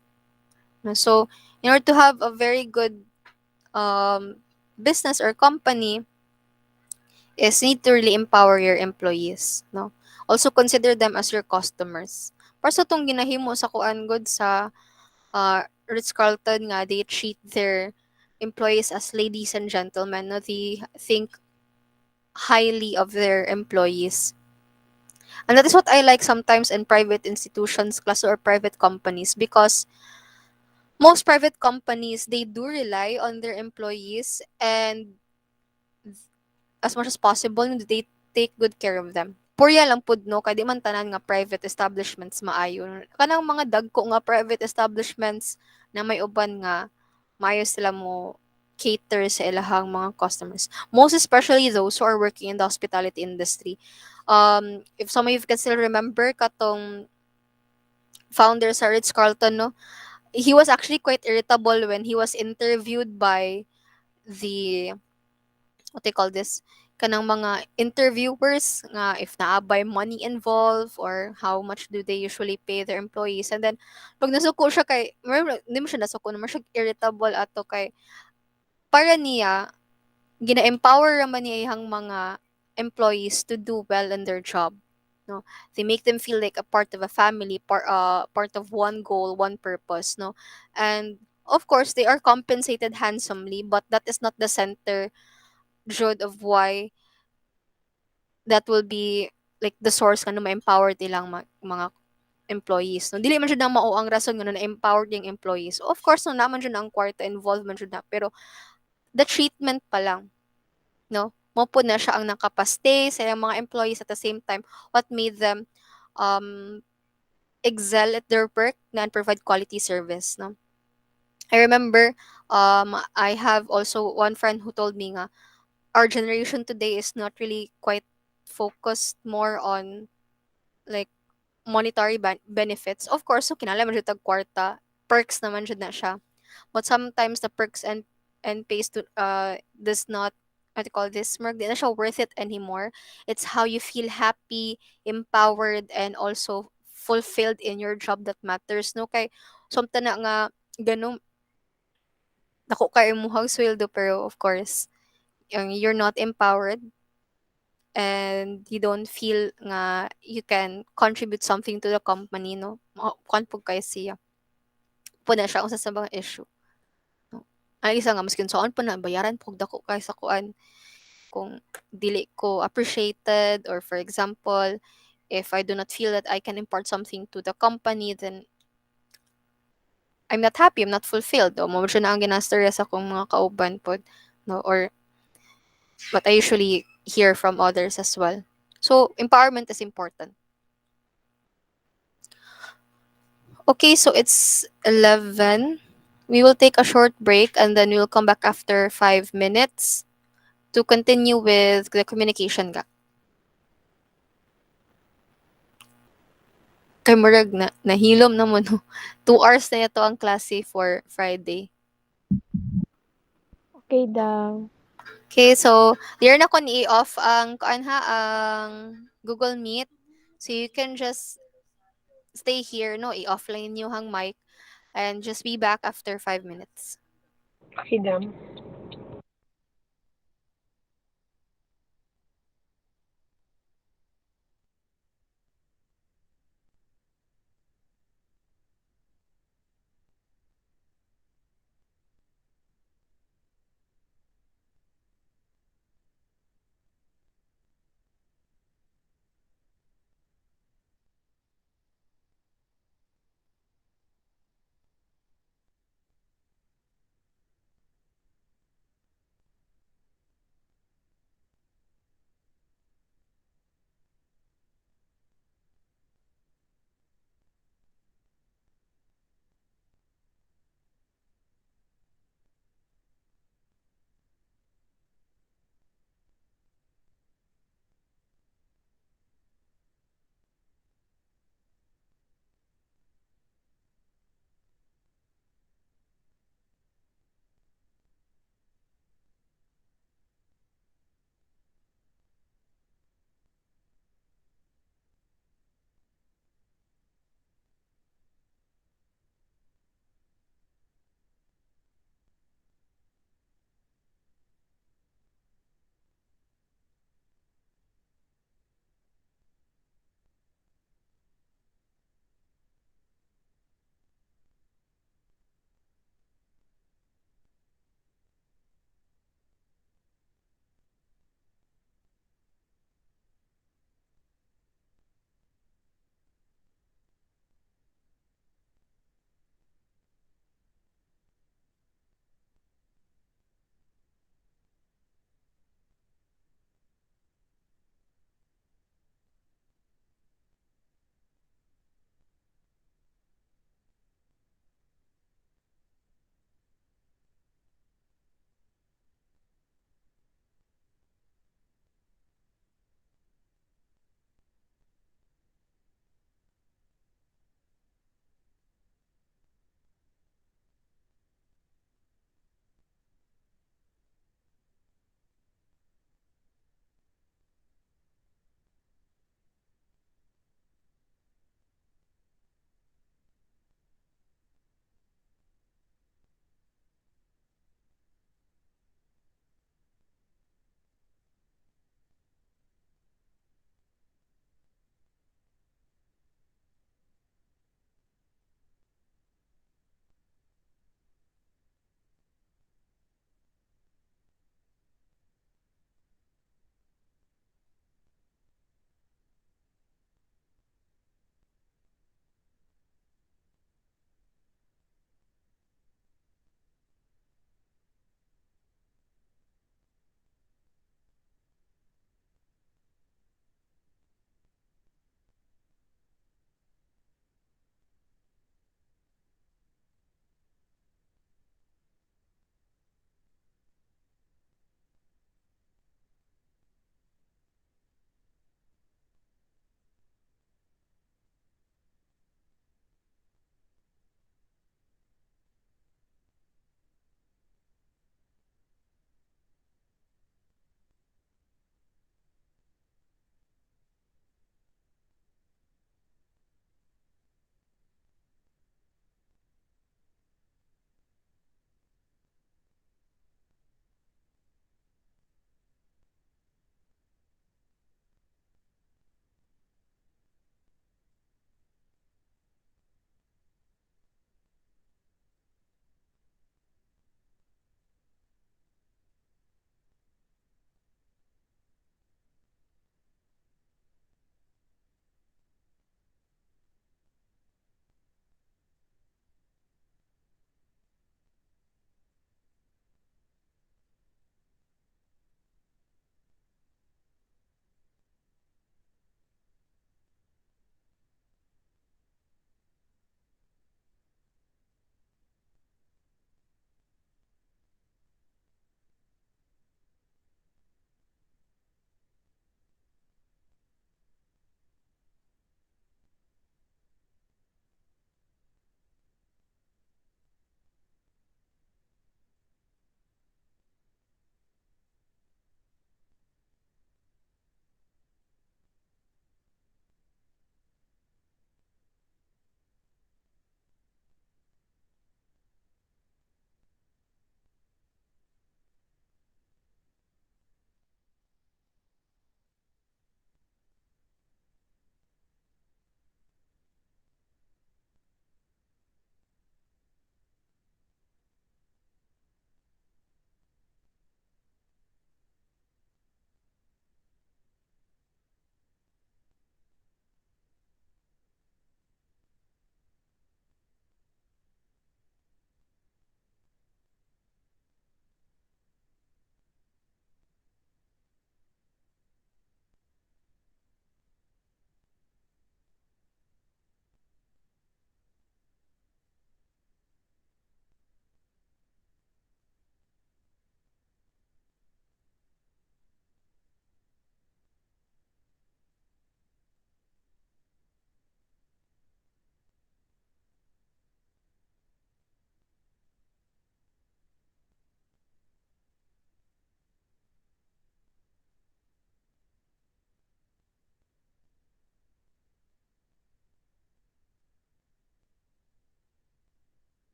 No? So, in order to have a very good business or company, is need to really empower your employees, no? Also consider them as your customers. Para sa tong ginahimo sa kuan good sa Ritz-Carlton nga, they treat their employees as ladies and gentlemen, no? They think highly of their employees. And that is what I like sometimes in private institutions, class or private companies because most private companies, they do rely on their employees, and as much as possible they take good care of them. Purya lang pud no kay di man tanan nga private establishments maayo. Kanang mga dagko nga private establishments na may uban nga maayo sila mo cater sa ilahang mga customers. Most especially those who are working in the hospitality industry. If some of you can still remember katong founder sa Ritz-Carlton, no, he was actually quite irritable when he was interviewed by the what they call this, kanang mga interviewers nga if naabay money involved or how much do they usually pay their employees. And then pag nasuko siya kay hindi mo siya nasuko naman siya irritable ato kay para niya gina-empower naman niya iyang mga employees to do well in their job, no, they make them feel like a part of a family, part of one goal, one purpose, no. And of course they are compensated handsomely, but that is not the center jud of why that will be like the source nga ma-empower nilang mga employees, no. Dili man jud na mao ang rason nga na-empower yung employees. Of course no naman jud na ang kwarta involved man jud na, pero the treatment pa lang, no, mo po na siya ang nakapastay sa ilang mga employees. At the same time, what made them um excel at their work na and provide quality service, no. I remember I have also one friend who told me nga our generation today is not really quite focused more on like monetary benefits. Of course, so kinala man jud tag kwarta, perks naman jud na siya. But sometimes the perks and pays to does not what you call this, Merg, di na siya worth it anymore. It's how you feel happy, empowered, and also fulfilled in your job that matters, no. Kay somta na nga ganun dako kay imong sweldo pero of course you're not empowered and you don't feel nga you can contribute something to the company, no. Kuan pug kay siya po na siya usa sa mga issue, no. Ang isa nga maskin saan pa na bayaran pug dako kay sa kuan kung dili ko appreciated, or for example if I do not feel that I can impart something to the company, then I'm not happy, I'm not fulfilled, o mo siya na ang ginastorya sa akong mga kauban pod, no, or what I usually hear from others as well. So empowerment is important. Okay, so it's 11. We will take a short break and then we'll come back after 5 minutes to continue with the communication gap. Kay murag na nahilom na mo no. 2 hours na ito ang klase for Friday. Okay daw. Okay, so dire na ko ni off ang kuan ha ang Google Meet. So you can just stay here, no, i-offline niyo hang mic and just be back after 5 minutes. Okay daw.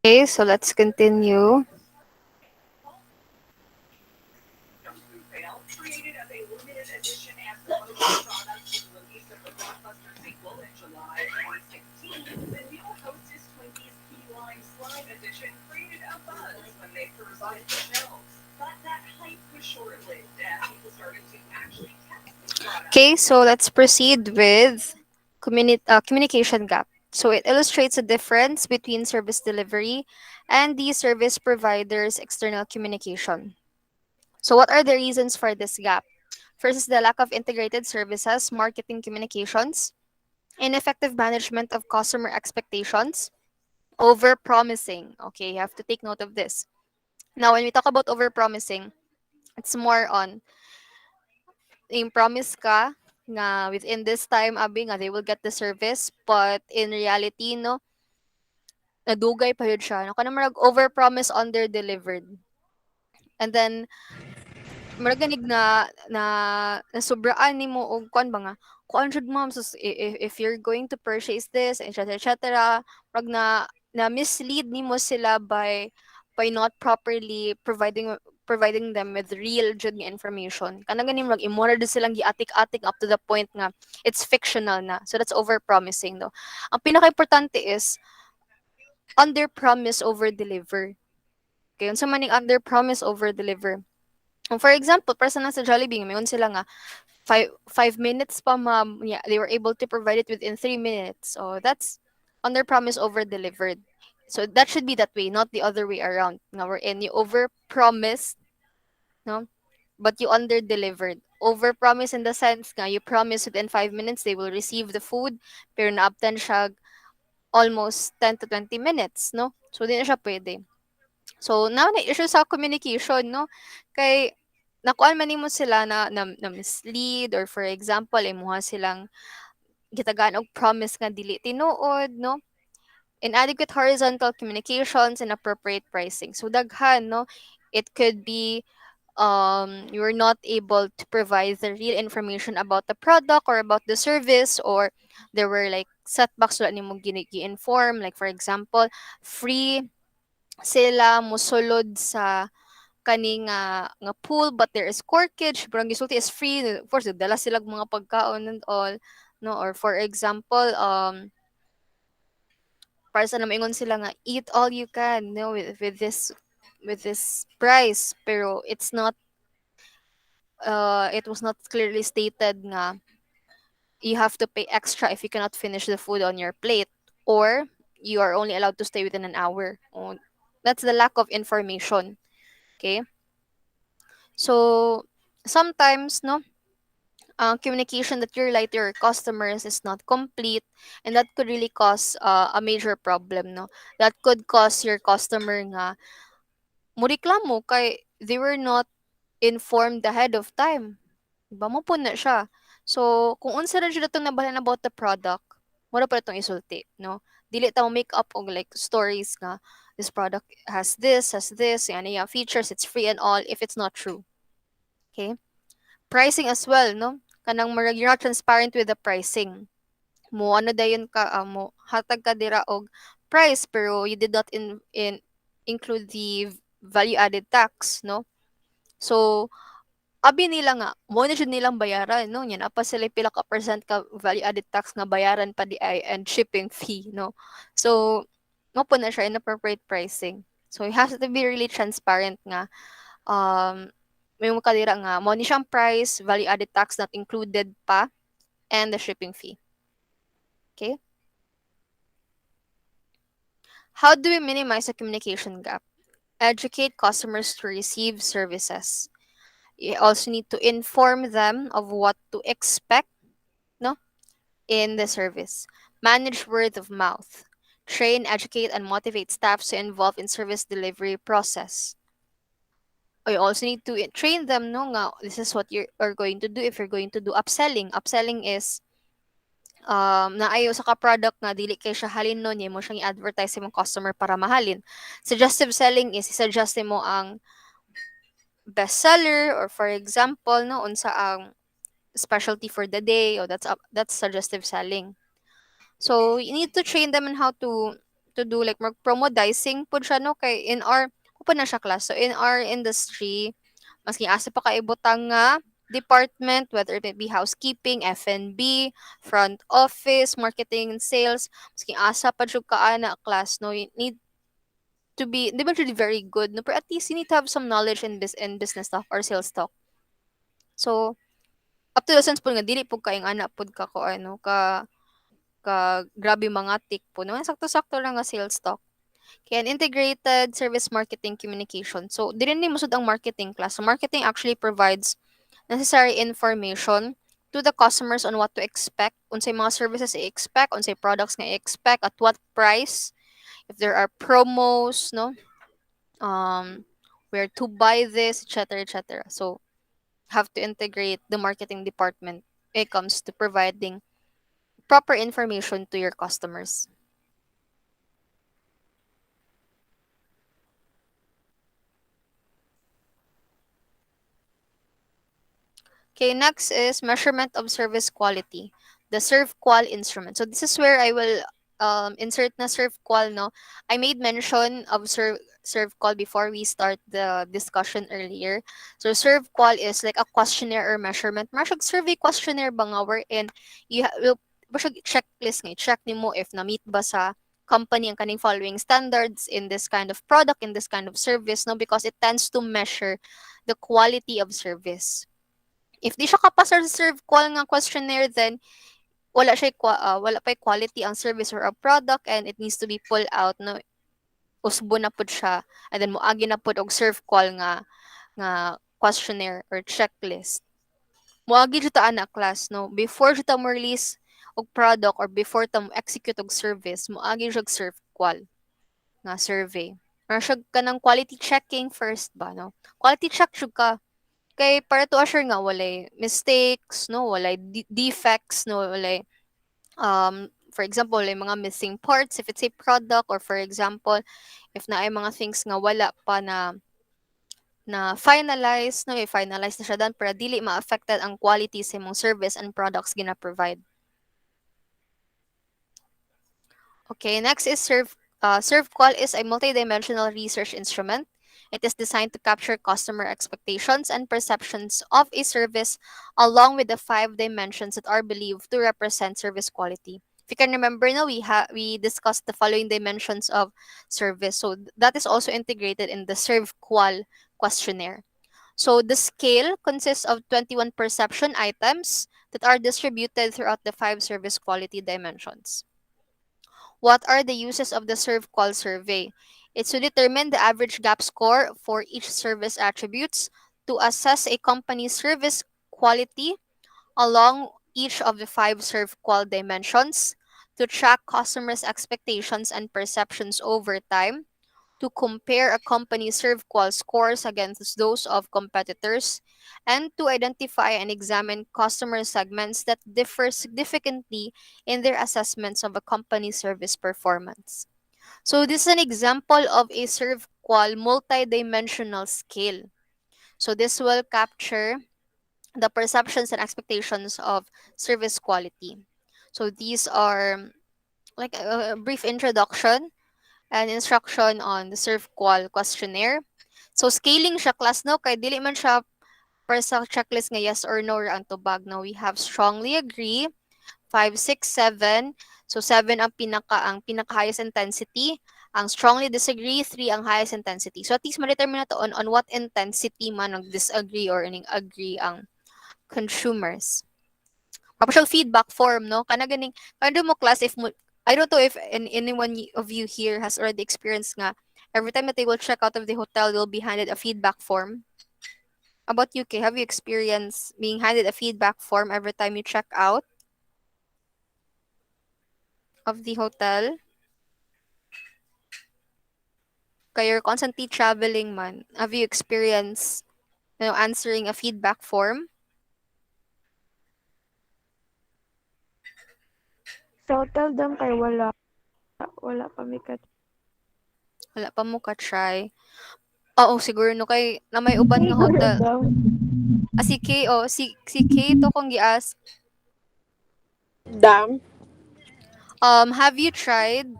Okay, so let's continue. Okay, so let's proceed with communication gap. So it illustrates a difference between service delivery and the service provider's external communication. So what are the reasons for this gap? First is the lack of integrated services, marketing communications, ineffective management of customer expectations, over promising. Okay, you have to take note of this. Now, when we talk about over promising, it's more on yung promise ka nga within this time abi nga they will get the service, but in reality no nadugay pa yun siya no kanang marag over promise under delivered, and then murag ganig na nasubraan nimo og kuan ba nga kuan jud ma'am sus if you're going to purchase this etc. murag na mislead nimo sila by not properly providing them with real jud nga information, kanang gani murag imura jud silang giatik-atik up to the point nga it's fictional na, so that's over promising no. Ang pinaka importante is under promise over deliver. Okay, unsa man ning under promise over deliver? For example, para sa nasa Jollibee, mayroon sila nga 5 minutes pa ma'am. Yeah, they were able to provide it within 3 minutes. So that's under promise over delivered. So that should be that way, not the other way around. Now we're in you over promise, no, but you under delivered. Over promise in the sense nga you promise within 5 minutes they will receive the food, pero naabtan siya almost 10 to 20 minutes, no? So di na siya pwede. So now na issue sa communication no kay nakuan man nimo sila na mislead, or for example imuha silang gitagaan og promise nga dili tinuod no, inadequate horizontal communications, and appropriate pricing. So daghan no, it could be you were not able to provide the real information about the product or about the service, or there were like setbacks wala nimo gi-inform, like for example free sila musulod sa kani nga pool but there is corkage, pero ang gisulti is free, of course dala sila mga pagkaon and all no, or for example para sa namaingon sila nga eat all you can no with this price, pero it's not it was not clearly stated nga you have to pay extra if you cannot finish the food on your plate, or you are only allowed to stay within an hour. Oh, that's the lack of information. Okay, so sometimes no, communication that you relay to your customers is not complete, and that could really cause a major problem no, that could cause your customer nga mureklamo kay they were not informed ahead of time. Diba mo po na siya. So kung unsa ra jud itong nabalan about the product, mura pa itong isulti no, dili ta mo make up og like stories nga this product has this yan yung features, it's free and all, if it's not true. Okay, pricing as well no, kanang murag you're not transparent with the pricing mo, ano dayon ka mo hatag ka dira og price pero you did not in include the value added tax no. So abi nila nga mo na jud nilang bayaran no, yan apa sila pila ka percent ka value added tax nga bayaran pa di ay and shipping fee no. So mo po na siya inappropriate pricing, so you have to be really transparent nga may mo kadira nga mo ni siyang price, value added tax not included pa, and the shipping fee. Okay, how do we minimize the communication gap? Educate customers to receive services. You also need to inform them of what to expect no in the service. Manage word of mouth. Train, educate, and motivate staff to involve in service delivery process. You also need to train them no nga this is what you are going to do if you're going to do upselling. Upselling is naayo sa ka-product nga dili kay siya halin no, mo siyang i-advertise sa imong customer para mahalin. Suggestive selling is i-suggest mo ang best seller, or for example no unsa ang specialty for the day, or that's suggestive selling. So you need to train them on how to to do like more promodizing po siya no kay in our po na siya class. So in our industry, maski asa pa kaibutang nga department, whether it be housekeeping, F&B, front office, marketing and sales, maski asa pa jud ka ana class no, you need to be di ba really very good no, pero at least you need to have some knowledge in business talk or sales talk. So up to the sense po nga dili po kaing ana pud ka ko ano ka grabe mga tik po no, sakto-sakto lang nga sales talk. Kaya an integrated service marketing communication. So, di rin ni musod ang marketing class. So, marketing actually provides necessary information to the customers on what to expect, unsay mga services i-expect, unsay products nga i-expect, at what price, if there are promos, no, um, where to buy this, etc., etc. So, have to integrate the marketing department when it comes to providing proper information to your customers. Okay, next is measurement of service quality, the ServQual instrument. So this is where I will insert na ServQual, no. I made mention of ServQual before we start the discussion earlier. So ServQual is like a questionnaire or measurement. Marshag survey questionnaire ba nga wherein you marshag checklist nga check nimo if na-meet ba sa company ang kaning following standards in this kind of product, in this kind of service, no, because it tends to measure the quality of service. If di siya kapasar sa ServQual nga questionnaire, then wala pa quality ang service or a product and it needs to be pulled out no, usbo na pud siya and then moagi na pud og ServQual nga questionnaire or checklist. Moagi jud ta ana class no, before jud ta mo release og product or before ta mo execute og service, moagi jud og ServQual nga survey. Mara siya kanang quality checking first ba no, quality check jud ka kay para to assure nga walay mistakes no, walay defects no, walay for example walay mga missing parts if it's a product, or for example if na ay mga things nga wala pa na finalize no, i-finalize na siya dan para dili ma-affected ang quality sa imong service and products gina-provide. Okay, next is ServQual is a multidimensional research instrument. It is designed to capture customer expectations and perceptions of a service along with the five dimensions that are believed to represent service quality. If you can remember now, we discussed the following dimensions of service. So that is also integrated in the ServQual questionnaire. So the scale consists of 21 perception items that are distributed throughout the five service quality dimensions. What are the uses of the ServQual survey? It's to determine the average gap score for each service attributes, to assess a company's service quality along each of the five ServQual dimensions, to track customers' expectations and perceptions over time, to compare a company's ServQual scores against those of competitors, and to identify and examine customer segments that differ significantly in their assessments of a company's service performance. So this is an example of a ServQual multidimensional scale. So this will capture the perceptions and expectations of service quality. So these are like a brief introduction and instruction on the ServQual questionnaire. So scaling siya class no, kay dili man siya per sa checklist nga yes or no ra ang tubag no. We have strongly agree, 5, 6, 7. So 7 ang pinaka highest intensity. Ang strongly disagree, 3 ang highest intensity. So at least ma-determine na to on what intensity man ang disagree or aning agree ang consumers. Tapos yung feedback form, no? Kana ganing, kando mo class, I don't know if anyone of you here has already experienced nga, every time that they will check out of the hotel, they'll be handed a feedback form. About you, Kay, have you experienced being handed a feedback form every time you check out of the hotel? Kaya you're constantly traveling man. Have you experienced, answering a feedback form? Sa hotel dam kay wala pa mi kat. Wala pa mo ka-try. Oo, siguro no kay na may uban nga Siguro hotel. daw. Si Kay, si Kay to kung gi-ask. Dam. Have you tried?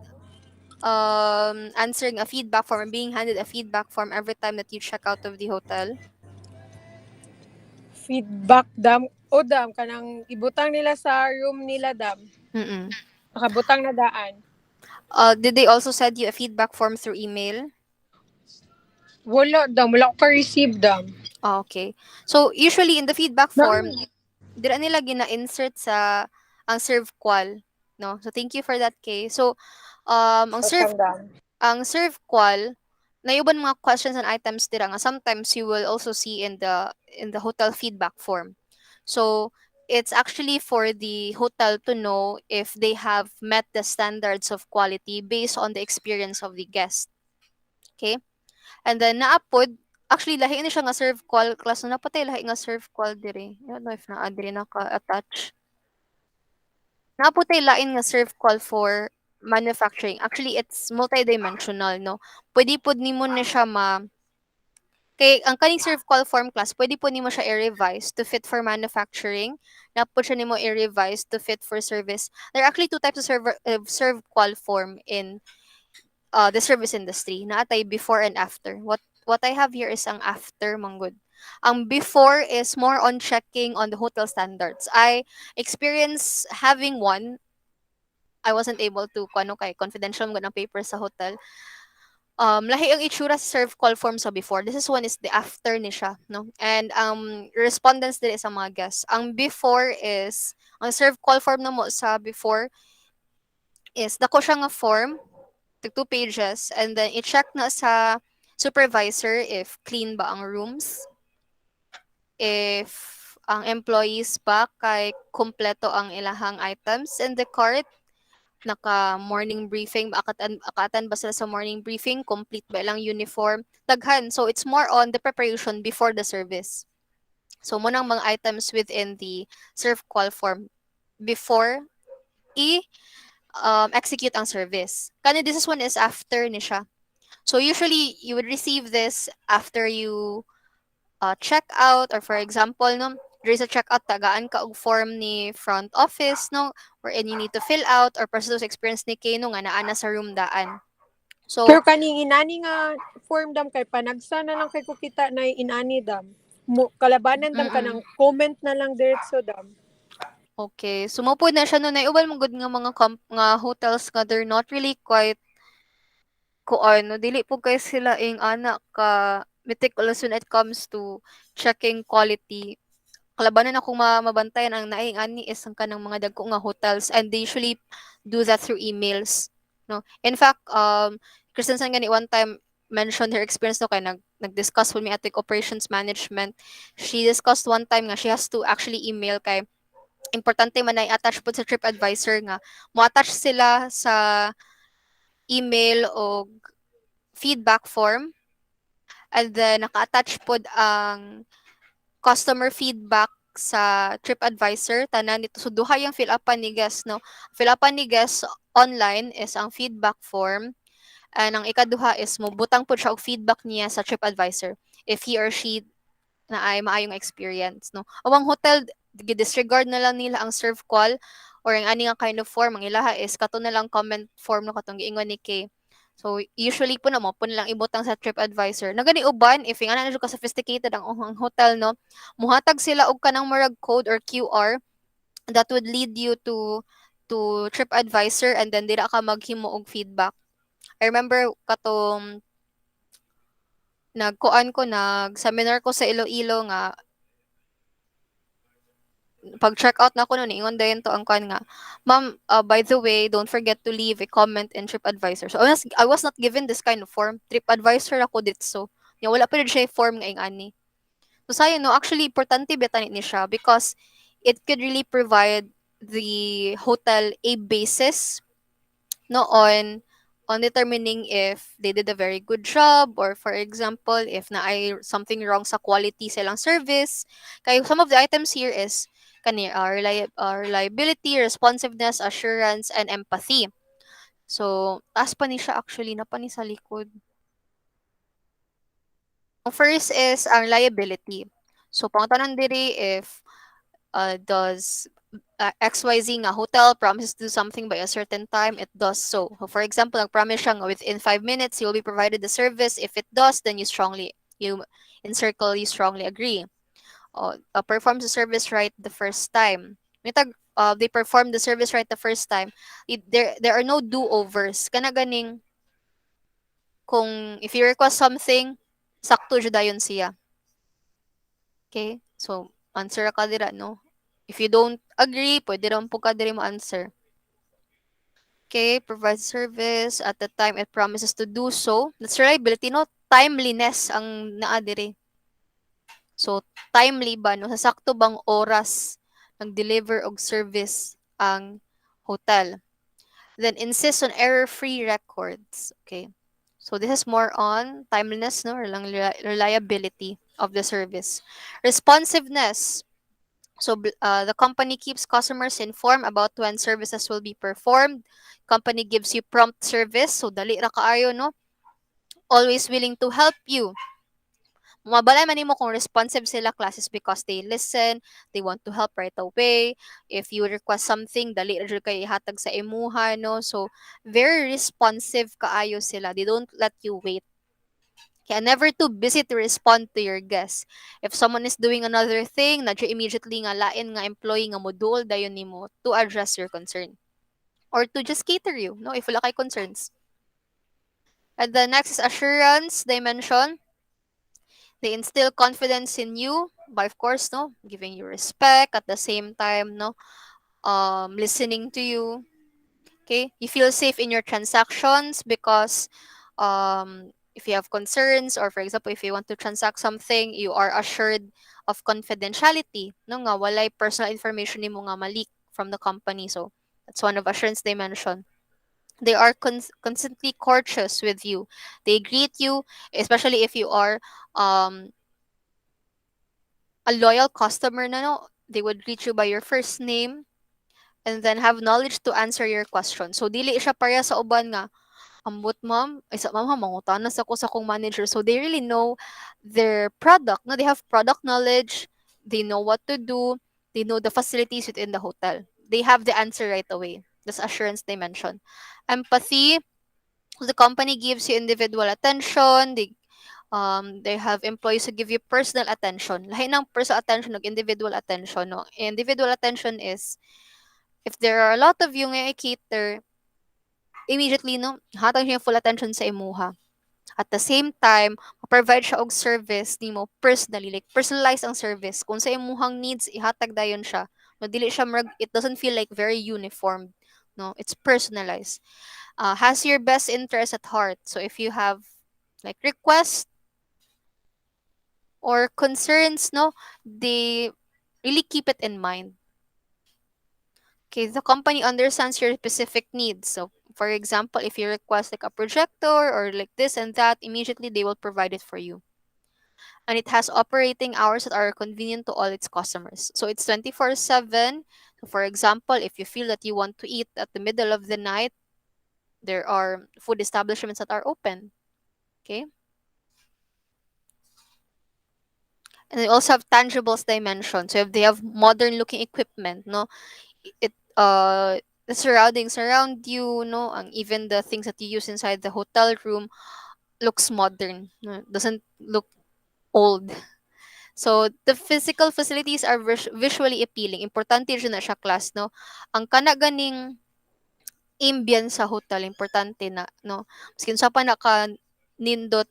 answering a feedback form or being handed a feedback form every time that you check out of the hotel? Feedback dam. O dam, kanang ibutang nila sa room nila dam. Mm-mm. Nakabutang na daan. Did they also send you a feedback form through email? Wala dam, wala ko ka-receive dam. Okay. So, usually in the feedback Na, form, dira nila gina-insert sa ang serve qual, no? So, thank you for that, Kay. So, ang serve Welcome dam. qual na uban mga questions and items dira nga sometimes you will also see in the hotel feedback form. So, it's actually for the hotel to know if they have met the standards of quality based on the experience of the guest. Okay? And then naapod actually lahi ni siya nga serve call class na napatay lahi nga serve call diri. I don't know if naa diri naka-attach. Naputay lain nga serve call for manufacturing. Actually, it's multidimensional, no? Pwede pod nimo na siya kay ang kaning serve call form class, pwede po nimo siya i-revise to fit for manufacturing. Na po siya nimo i-revise to fit for service. There are actually two types of serve call form in the service industry. Naatay before and after. What I have here is ang after manggod. Ang before is more on checking on the hotel standards. I experience having one. I wasn't able to kuno kay confidential mo ng paper sa hotel. Lahi ang itsura sa serve call form sa before. This is one is the after ni siya, no? And respondents dili sa mga guests. Ang before is ang serve call form na mo sa before is dako siya nga form, the 2 pages, and then i-check na sa supervisor if clean ba ang rooms, if ang employees ba kay kumpleto ang ilahang items in the cart, naka morning briefing ba akatan ba sila sa morning briefing, complete ba ilang uniform, daghan. So it's more on the preparation before the service. So mo nang mga items within the serve call form before i execute ang service. Kani this is one is after ni siya. So usually you would receive this after you check out, or for example no, there is a checkout tagaan ka og form ni front office no, wherein you need to fill out or personal experience ni Kay no nga naa na sa room daan. Pero So kaning inani nga form dam kay panagsa na lang kay ko kita na inani dam. Kalabanan dam mm kanang comment na lang diretso dam. okay. So mo na siya no na ubal mo gud nga mga nga hotels nga they're not really quite ko ano dili po kay sila ing anak ka meticulous when it comes to checking quality. Kalabanan akong mabantayan ang naing ani is ang kanang mga dagko nga hotels, and they usually do that through emails, no? In fact, Kristen San gani one time mentioned her experience no kay nag-discuss with me at the operations management. She discussed one time nga she has to actually email kay importante man na i-attach po sa TripAdvisor nga mo-attach sila sa email o feedback form, and then naka-attach pod ang customer feedback sa TripAdvisor tanan nito, so duha yung fill upan ni guest no. Fill upan ni guest online is ang feedback form, and ang ikaduha is mo butang po siya og feedback niya sa TripAdvisor if he or she na ay maayong experience no. Awang hotel disregard na lang nila ang serve call or ang ani nga kind of form, ang ilaha is kato na lang comment form no katong giingon ni Kay. So usually po na mo po nilang ibutang sa TripAdvisor. Na gani uban if nga na ka sophisticated ang hotel no, muhatag sila og kanang murag code or QR that would lead you to TripAdvisor, and then dira ka maghimo og feedback. I remember katong nag-seminar ko sa Iloilo nga pag check out na ko noon ingon dayon to ang kan nga ma'am, by the way, don't forget to leave a comment in TripAdvisor. So I was not given this kind of form. TripAdvisor ako ditso nya wala pa rin siya form nga ingani. So sayang no, actually importante beta ni siya because it could really provide the hotel a basis no on determining if they did a very good job, or for example if na ay something wrong sa quality sa ilang service. Kay some of the items here is kani reliability, responsiveness, assurance, and empathy. So taas pa ni siya, actually na pa ni sa likod. Ang first is ang liability. So pangutanan diri if does XYZ nga hotel promises to do something by a certain time, it does so. So for example, nag-promise siya nga within 5 minutes you'll be provided the service. If it does, then you encircle, you strongly agree. Performs the service right the first time. They perform the service right the first time. There are no do-overs. Kana ganing kung if you request something, sakto jud dayon siya. Okay? So, answer ka dira, no? If you don't agree, pwede rin po ka diri mo-answer. Okay, provide service at the time it promises to do so. That's reliability, no? Timeliness ang naa diri. So, timely ba, no? Sa sakto bang oras nag-deliver og service ang hotel. Then, insist on error-free records. Okay. So, this is more on timeliness, no? Or lang reliability of the service. Responsiveness. So the company keeps customers informed about when services will be performed. Company gives you prompt service. So dali ra kaayo, no? Always willing to help you. Mabalay man nimo kung responsive sila classes because they listen, they want to help right away. If you request something, dali ra jud kay ihatag sa imuha, no? So very responsive kaayo sila. They don't let you wait. Kaya never too busy to respond to your guests. If someone is doing another thing, nadyo immediately nga lain nga employee nga module dayon nimo to address your concern. Or to just cater you, no? If wala kay concerns. And the next is assurance dimension. They instill confidence in you by, of course, no, giving you respect at the same time, no, listening to you. Okay, you feel safe in your transactions because if you have concerns, or for example if you want to transact something, you are assured of confidentiality, no, nga walay personal information nimo nga malik from the company. So that's one of assurance dimension. They are constantly courteous with you. They greet you, especially if you are um a loyal customer na, no, they would greet you by your first name and then have knowledge to answer your question. So dili siya pareha sa uban nga ambot ma'am, ay sa ma'am ha, mangutanas ako sa kong manager. So they really know their product. No, they have product knowledge. They know what to do. They know the facilities within the hotel. They have the answer right away. That's assurance dimension. Empathy. The company gives you individual attention. They have employees who give you personal attention. Lahi ng personal attention ng individual attention. No? Individual attention is if there are a lot of you nga i-cater, immediately, no, hatag siya yung full attention sa imuha. At the same time, provide siya og service nimo personally, like personalize ang service. Kung sa imuhang needs, ihatag dayon siya. No, dili siya it doesn't feel like very uniform. No, it's personalized. Has your best interest at heart. So if you have like requests or concerns, no, they really keep it in mind. Okay, the company understands your specific needs. So, for example, if you request like a projector or like this and that, immediately they will provide it for you. And it has operating hours that are convenient to all its customers. So, it's 24/7. So, for example, if you feel that you want to eat at the middle of the night, there are food establishments that are open. Okay? And they also have tangibles dimension. So, if they have modern looking equipment, no, it the surroundings around you, no, and even the things that you use inside the hotel room looks modern, no, doesn't look old. So the physical facilities are visually appealing. Importante rin na siya class, no. Ang kana ganing ambience sa hotel importante na, no. Miskin sa pa naka nindot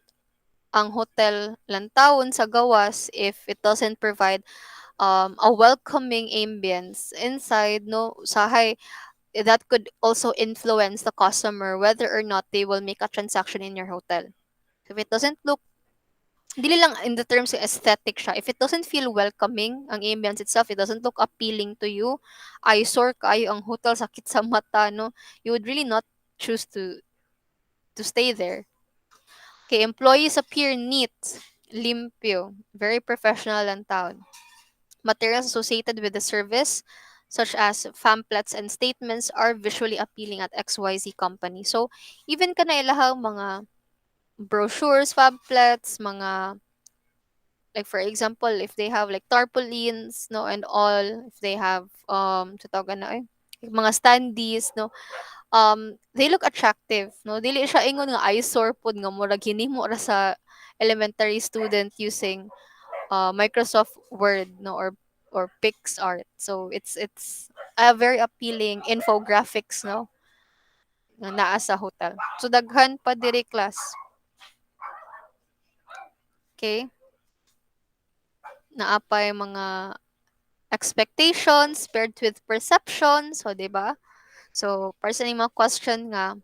ang hotel lantawon sa gawas, if it doesn't provide a welcoming ambience inside, no, sahay, that could also influence the customer whether or not they will make a transaction in your hotel. If it doesn't look, dili lang in the terms of aesthetic siya. If it doesn't feel welcoming, ang ambience itself, it doesn't look appealing to you, eyesore kayo ang hotel, sakit sa mata, no, you would really not choose to stay there. Okay, employees appear neat, limpyo, very professional and town. Materials associated with the service, such as pamphlets and statements, are visually appealing at XYZ company. So, even ka na ilahang mga brochures, pamphlets, mga Like for example, if they have like tarpaulins, no, and all, if they have sa tawag na like mga standees, no, they look attractive, no, dili siya ingon nga eyesore pod nga murag hinimo ra sa elementary student using Microsoft Word, no, or PixArt. So it's a very appealing infographics, no, nga naa sa hotel. So daghan pa diri class. Okay, naa pa yung mga expectations paired with perception. So, di ba? So, para sa inyong mga question nga,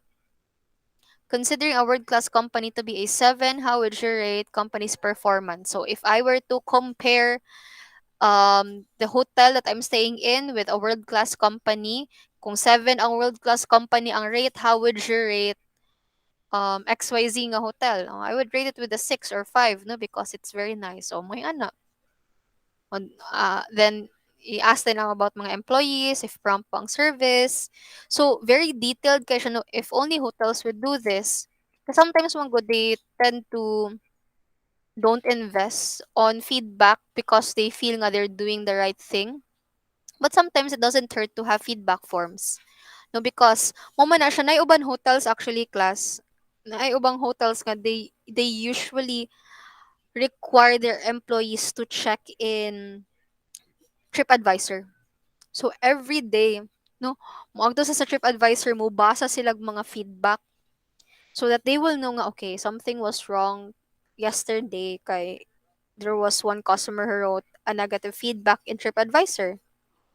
considering a world-class company to be a 7, how would you rate company's performance? So, if I were to compare the hotel that I'm staying in with a world-class company, kung 7 ang world-class company ang rate, how would you rate XYZ nga hotel? I would rate it with a 6 or 5, no? Because it's very nice. So, may ana. Then, i-ask din ako about mga employees, if prompt pang service. So, very detailed kaya siya, no? If only hotels would do this. Because sometimes mga good, they tend to don't invest on feedback because they feel nga they're doing the right thing. But sometimes it doesn't hurt to have feedback forms. No, because mo man na siya, na uban hotels actually class, na ubang hotels nga they usually require their employees to check in TripAdvisor. So every day, no, moadto sa TripAdvisor mo, basa sila mga feedback so that they will know nga, okay, something was wrong yesterday kay there was one customer who wrote a negative feedback in TripAdvisor.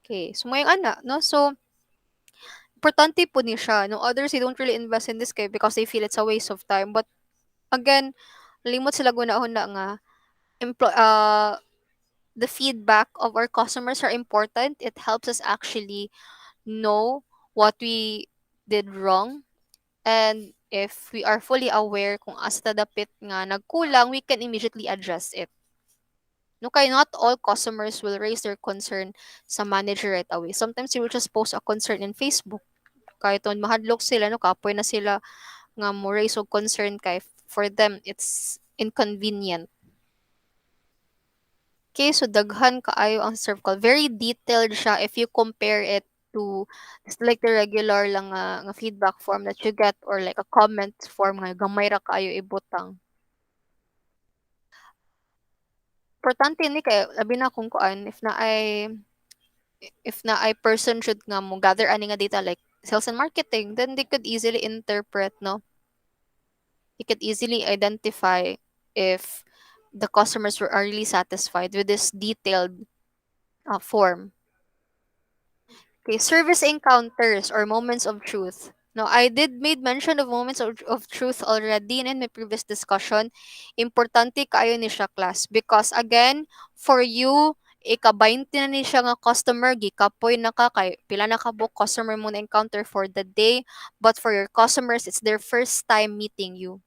Okay, so mo ana, no? So, importante po ni siya. No, others, they don't really invest in this kay because they feel it's a waste of time. But again, limot sila gunahon na nga, emplo- uh, the feedback of our customers are important. It helps us actually know what we did wrong, and if we are fully aware kung asa dapit nga nagkulang, we can immediately address it. No, kay not all customers will raise their concern sa manager right away. Sometimes they will just post a concern in Facebook. Kahit on mahadlok sila, no, kapoy na sila nga mo raise og concern kay for them it's inconvenient. Okay, so daghan kaayo ang serve call. Very detailed siya if you compare it to just like the regular lang nga feedback form that you get or like a comment form nga gamay ra kaayo ibutang. Importante ni kay labi na kung kuan if na ay person should nga mo gather ani nga data like sales and marketing, then they could easily interpret, no, you could easily identify if the customers are really satisfied with this detailed form. Okay, service encounters or moments of truth. No, I did made mention of moments of truth already in my previous discussion. Importante kayo ni siya class because again, for you, ika-20 na ni siya nga customer, gikapoy na ka, kay pila na ka book customer mo na encounter for the day, but for your customers, it's their first time meeting you.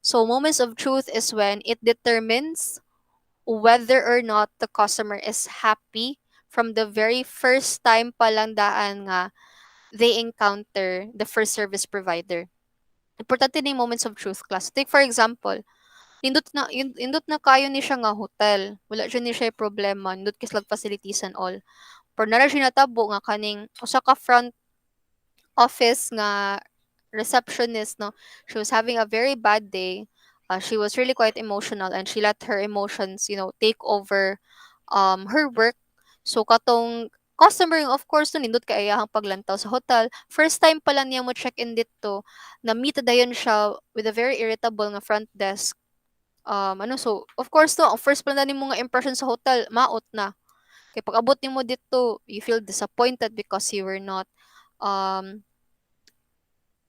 So moments of truth is when it determines whether or not the customer is happy from the very first time palang daan nga they encounter the first service provider. Importante ni moments of truth class. Take for example, indot na kayo ni siya nga hotel. Wala siya ni siya problema. Indot kislag facilities and all. Pero nara siya natabo nga kaning usa ka front office nga receptionist, no, she was having a very bad day. She was really quite emotional and she let her emotions, take over her work. So katong customer, of course, no, nindot kaayahang paglantaw sa hotel. First time pa lang niya mo check-in dito, na-meet dayon siya with a very irritable nga front desk. So of course no, ang first pa lang nimo nga impression sa hotel, maot na. Kay pag abot nimo dito, you feel disappointed because um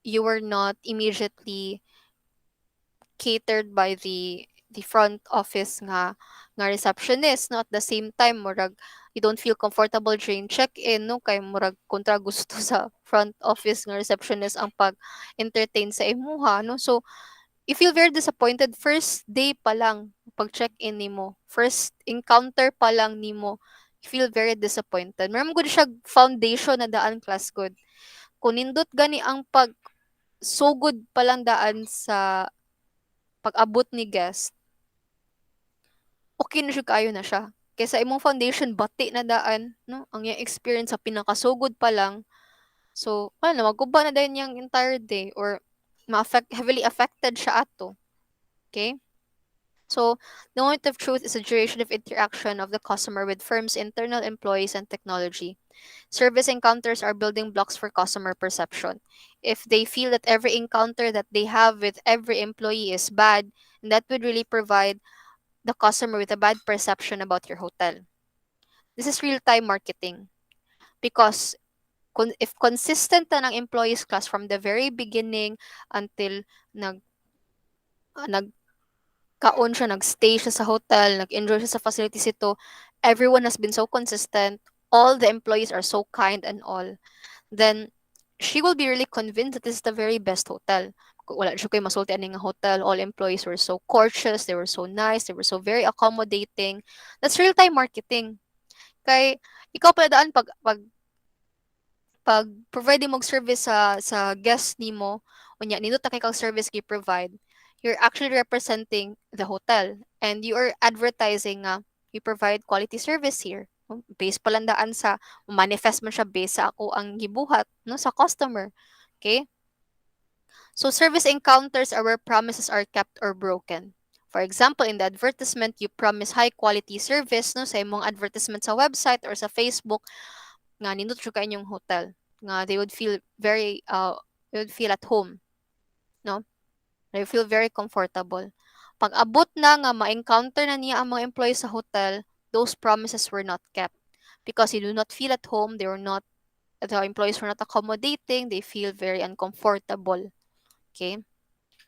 you were not immediately catered by the front office nga receptionist, no, at the same time murag you don't feel comfortable during check-in, no, kay murag kontra gusto sa front office nga receptionist ang pag-entertain sa imuha, no. So you feel very disappointed first day pa lang pag check-in nimo, first encounter pa lang nimo, you feel very disappointed. Meron gud siya foundation na daan class good. Kung nindot gani ang sugod pa lang daan sa pag-abot ni guest, okay na siya kaayo na siya. Kaysa imong foundation bati na daan, no? Ang iyang experience sa pinakasugod pa lang. So, ano, maguba na din yung entire day or heavily affected siya ato. Okay? So, the moment of truth is the duration of interaction of the customer with firm's internal employees and technology. Service encounters are building blocks for customer perception. If they feel that every encounter that they have with every employee is bad, and that would really provide the customer with a bad perception about your hotel. This is real-time marketing because if consistent na ng employees class from the very beginning until nag nagkaon siya, nagstay siya sa hotel, nag-enjoy siya sa facilities ito, everyone has been so consistent, all the employees are so kind and all, then she will be really convinced that this is the very best hotel. Wala siya kayo masulti ani nga hotel. All employees were so courteous, they were so nice, they were so very accommodating. That's real-time marketing. Kay ikaw pala daan pag provide mo og service sa guest nimo, unya nindot na kay kang service gi-provide, you're actually representing the hotel and you are advertising nga you provide quality service here. No? Based pa lang daan sa manifest man siya based sa ako ang gibuhat no sa customer. Okay? So service encounters are where promises are kept or broken. For example, in the advertisement, you promise high quality service no sa imong advertisement sa website or sa Facebook nga nindot jud ka inyong hotel nga they would feel very they would feel at home, no? They feel very comfortable. Pag abot na nga ma-encounter na niya ang mga employees sa hotel, those promises were not kept because you do not feel at home, they were not the employees were not accommodating, they feel very uncomfortable. Okay?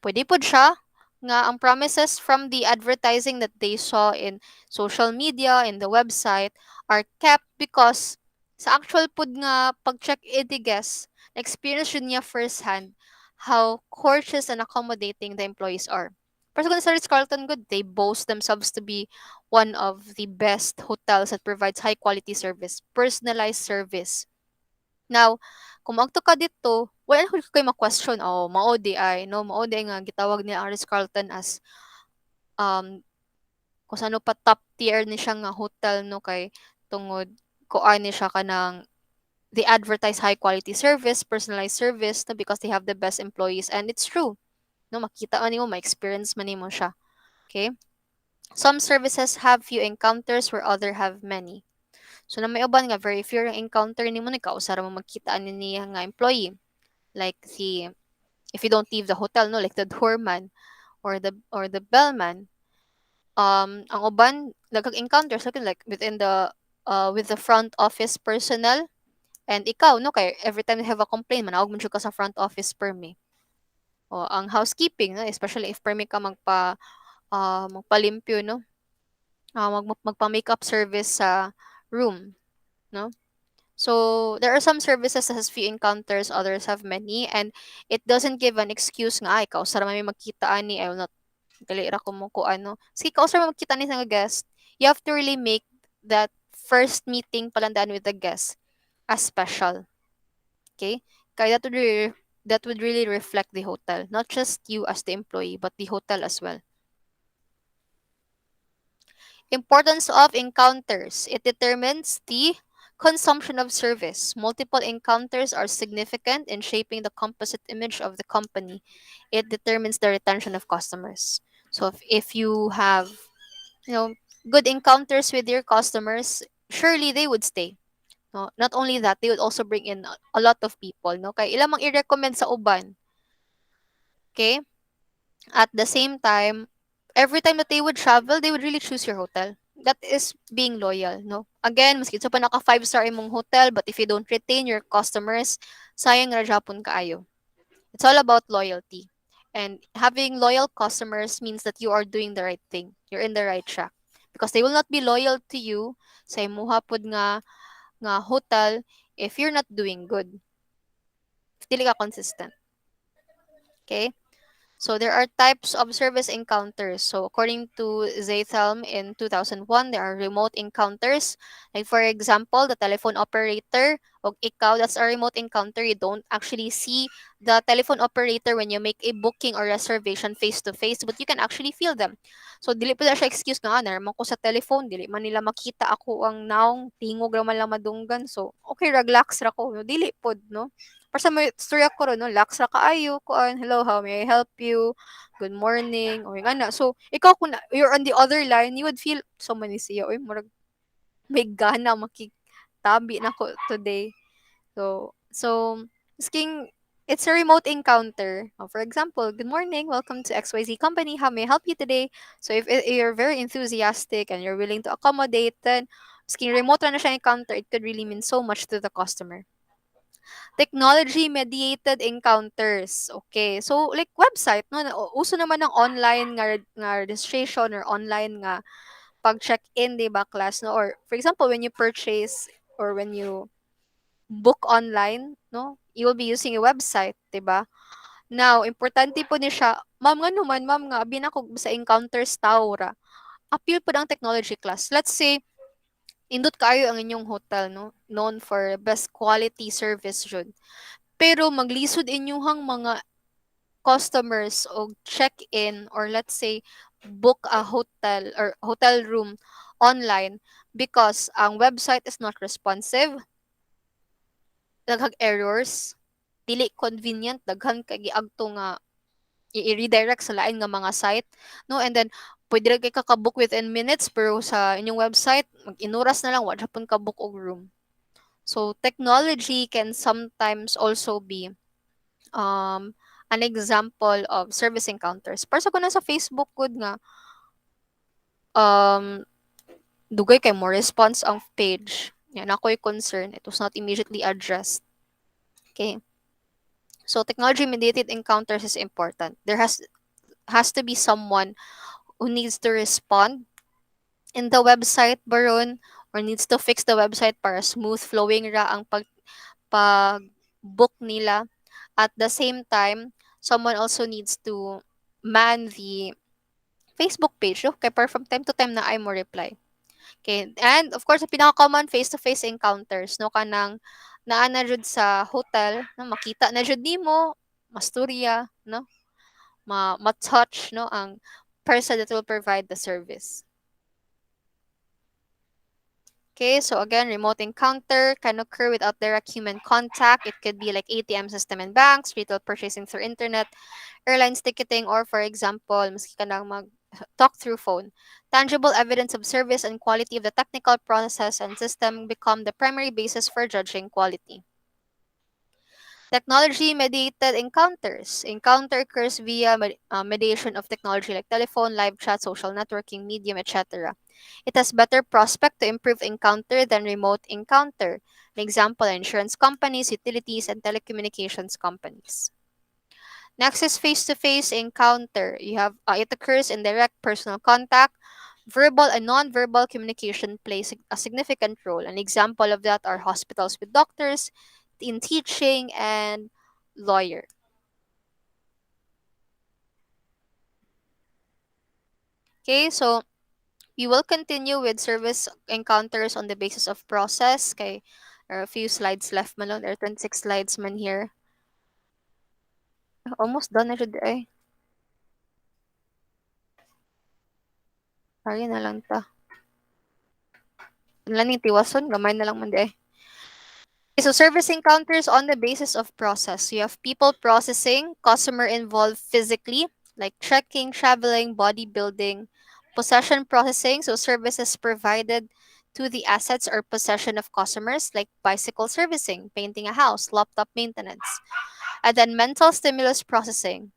Pwede po siya nga ang promises from the advertising that they saw in social media, in the website, are kept because sa actual pud nga pag-check-in the guest, experience yun niya firsthand how courteous and accommodating the employees are. Pero sa Ritz-Carlton good, they boast themselves to be one of the best hotels that provides high quality service, personalized service. Now, kung maadto ka dito, wala na ko kayo ma-question, oh, mao di ay, no, mao di nga gitawag nila ang Ritz-Carlton as um kung sano pa top tier ni siya nga hotel no kay tungod kuan ni siya kanang they advertise high quality service, personalized service no, because they have the best employees and it's true. No, makita man nimo, ma-experience man nimo siya. Okay? Some services have few encounters where other have many. So na may uban nga very few ang encounter nimo ni kausara mo magkita ani niya nga employee. Like the if you don't leave the hotel no like the doorman or the bellman ang uban daghang encounters like within the with the front office personnel and ikaw no kay every time you have a complaint manawag man jud ka sa front office permi o ang housekeeping no especially if permi ka magpalimpyo no magpa-makeup service sa room no. So there are some services that has few encounters, others have many, and it doesn't give an excuse nga ay kausara man may magkita ani I will not dili ra ko mo ko ano. Sige kausara man magkita ni sa nga guest. You have to really make that first meeting palandaan with the guest as special. Okay? Kaya that would really reflect the hotel, not just you as the employee, but the hotel as well. Importance of encounters. It determines the consumption of service. Multiple encounters are significant in shaping the composite image of the company. It determines the retention of customers. So if you have, you know, good encounters with your customers, surely they would stay. No? Not only that, they would also bring in a lot of people. No? Kaya ilang mang i-recommend sa uban. Okay? At the same time, every time that they would travel, they would really choose your hotel. That is being loyal, no? Again, maski sa pa naka 5-star imong hotel, but if you don't retain your customers, sayang ra Japon kaayo. It's all about loyalty. And having loyal customers means that you are doing the right thing. You're in the right track. Because they will not be loyal to you sa imuha pod nga hotel if you're not doing good. If dili ka consistent. Okay? So there are types of service encounters. So according to Zaythelm in 2001, there are remote encounters. Like for example, the telephone operator O ikaw, that's a remote encounter. You don't actually see the telephone operator when you make a booking or reservation face to face, but you can actually feel them. So dili pa siya excuse nga naman ko sa telephone, dili man nila makita ako ang naong tingog ra man lang madunggan. So okay, relax ra ko, no? Dili pod, no? Para sa may story ako ron, no? Relax ra kaayo ko, hello, how may I help you? Good morning. O nga na. So ikaw kung you're on the other line, you would feel so many siya, oy, murag may gana makitabi na ko today. So asking, it's a remote encounter. For example, good morning, welcome to XYZ company. How may I help you today? So if you're very enthusiastic and you're willing to accommodate, then asking remote na siya encounter, it could really mean so much to the customer. Technology mediated encounters. Okay. So like website, no, uso naman ng online nga registration or online nga pag check-in, 'di ba, class, no? Or for example, when you purchase or when you book online, no? You will be using a website, 'di ba? Now, importante po ni siya, ma'am nga naman, ma'am nga, abi na ko sa encounters tawra. Appeal po ng technology class. Let's say, indot kayo ang inyong hotel, no? Known for best quality service jud. Pero maglisod inyuhang mga customers o check-in or let's say book a hotel or hotel room online because ang website is not responsive, daghang errors, dili convenient, daghan kay giagto nga i-redirect sa lain nga mga site, no? And then pwede ra kay kakabook within minutes pero sa inyong website mag-inuras na lang wa jud pun ka book og room. So technology can sometimes also be um an example of service encounters. Para sa kuna sa Facebook good nga um dugay kay more response ang page. Yan ako'y concern. It was not immediately addressed. Okay. So technology mediated encounters is important. There has to be someone who needs to respond in the website baron or needs to fix the website para smooth flowing ra ang pag book nila. At the same time, someone also needs to man the Facebook page, no? Kaya para from time to time na ay mo reply. Okay. And of course, the pinaka-common face-to-face encounters, no? Kanang naa na jud sa hotel, no? Makita na jud nimo, masturya, no? Ma-touch, no? Ang person that will provide the service. Okay, so again, remote encounter can occur without direct human contact. It could be like ATM system in banks, retail purchasing through internet, airlines ticketing, or for example, maski ka nang talk through phone. Tangible evidence of service and quality of the technical processes and system become the primary basis for judging quality. Technology mediated encounters. Encounter occurs via mediation of technology like telephone, live chat, social networking, medium, etc. It has better prospect to improve encounter than remote encounter. An example, insurance companies, utilities, and telecommunications companies. Next is face-to-face encounter. It occurs in direct personal contact. Verbal and non-verbal communication plays a significant role. An example of that are hospitals with doctors, in teaching, and lawyer. Okay, so we will continue with service encounters on the basis of process. Okay, there are a few slides left man lang. There are 26 slides man here. Almost done na siya di ay. Sorry na lang ta. Ano lang yung tiwason, gamay na lang man di ay. Okay, so service encounters on the basis of process. You have people processing, customer involved physically, like trekking, traveling, bodybuilding, possession processing, so services provided to the assets or possession of customers, like bicycle servicing, painting a house, laptop maintenance. And then mental stimulus processing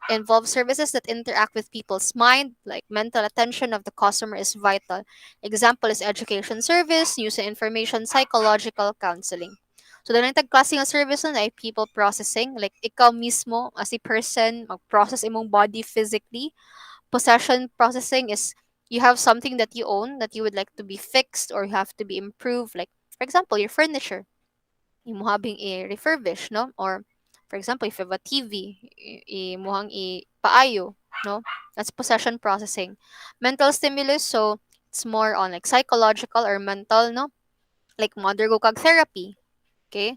involves services that interact with people's mind, like mental attention of the customer is vital. Example is education service, news and information, psychological counseling. So, the nagtag klase nga service nun ay people processing, like ikaw mismo as a person, mag-process imong body physically. Possession processing is you have something that you own that you would like to be fixed or you have to be improved, like for example, your furniture imo habing i-refurbish, no? Or for example, if you have a TV, imuhang i-paayo, no? That's possession processing. Mental stimulus, so it's more on like psychological or mental, no? Like undergo kag therapy. Okay?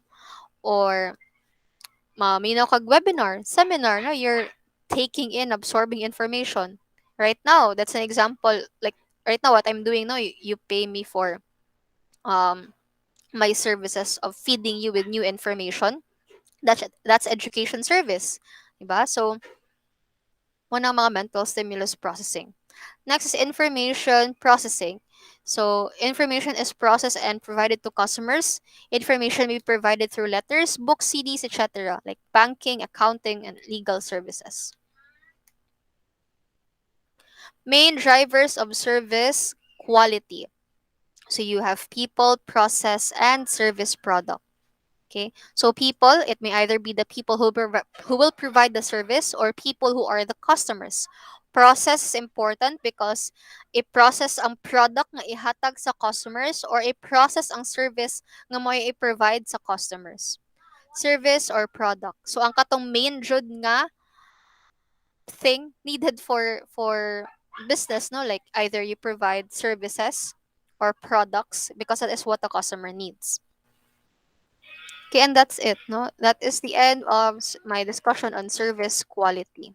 Or minaw kag webinar, seminar, no, you're taking in, absorbing information. Right now, that's an example. Like right now, what I'm doing now, you pay me for um my services of feeding you with new information. That's education service, diba? So, one ang mga mental stimulus processing. Next is information processing. So, information is processed and provided to customers. Information may be provided through letters, books, CDs, etc., like banking, accounting, and legal services. Main drivers of service quality. So, you have people, process, and service product. Okay. So people, it may either be the people who will provide the service or people who are the customers. Process is important because a process ang product nga ihatag sa customers or a process ang service nga mo i-provide sa customers. Service or product. So ang katong main jud nga thing needed for business, no, like either you provide services or products because that is what the customer needs. Okay, and that's it, no? That is the end of my discussion on service quality.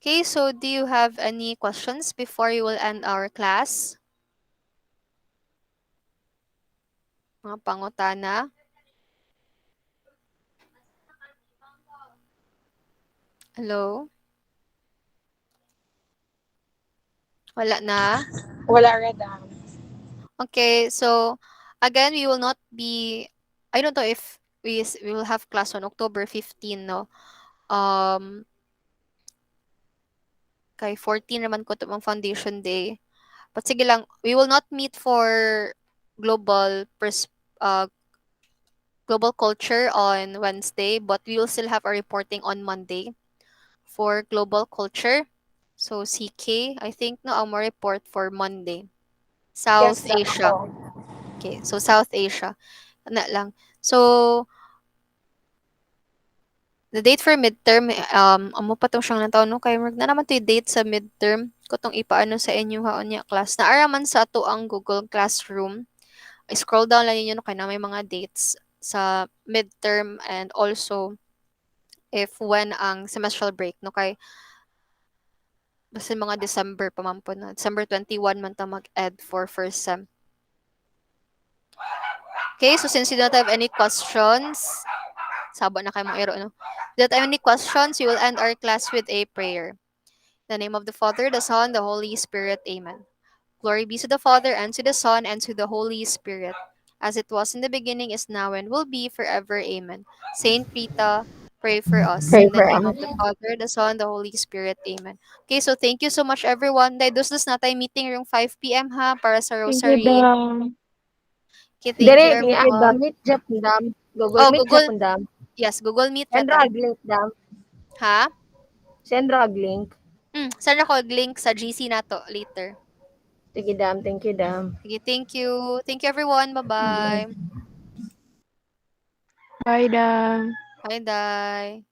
Okay, so do you have any questions before we will end our class? Mga pangutana? Hello? Wala na? Wala ra dam. Okay, so again, we will not be, I don't know if we will have class on October 15, no? Um, kay 14 naman ko ito foundation day. But sige lang, we will not meet for global uh, global culture on Wednesday, but we will still have a reporting on Monday for global culture. So CK, I think no, ang mo report for Monday. Yes, South dam Asia. ako. Okay, so South Asia. Na lang. So the date for midterm, amo pa tong siyang nataon no kay na naman to yung date sa midterm ko tong ipaano sa inyo haon niya class. Naara man sa ato ang Google Classroom. I-scroll down lang ninyo no kay na may mga dates sa midterm and also if when ang semestral break no kay basta mga December pa man po na December 21 man ta mag-ed for first sem. Okay, so since you don't have any questions, sabo na kayo mong iro, no? If you don't have any questions, we will end our class with a prayer. In the name of the Father, the Son, the Holy Spirit. Amen. Glory be to the Father, and to the Son, and to the Holy Spirit, as it was in the beginning, is now, and will be forever. Amen. Saint Rita, pray for us. Pray In the for name of the us. Father, the Son, the Holy Spirit. Amen. Okay, so thank you so much, everyone. Dahil dos na tayo meeting yung 5 p.m. ha, para sa Thank you, Rosary. Dam. Okay, thank Dire, you, Google everyone. Meet Japundam. Google Oh, Meet Google, Japundam. yes, Google Meet Send kata. rag link, Dam. Ha? Send rag link. Saan ako link sa GC na to later. Sige, Dam. Thank you, Dam. Sige, thank you. Thank you, everyone. Bye-bye. Sige. Bye, dam. Bye, Day.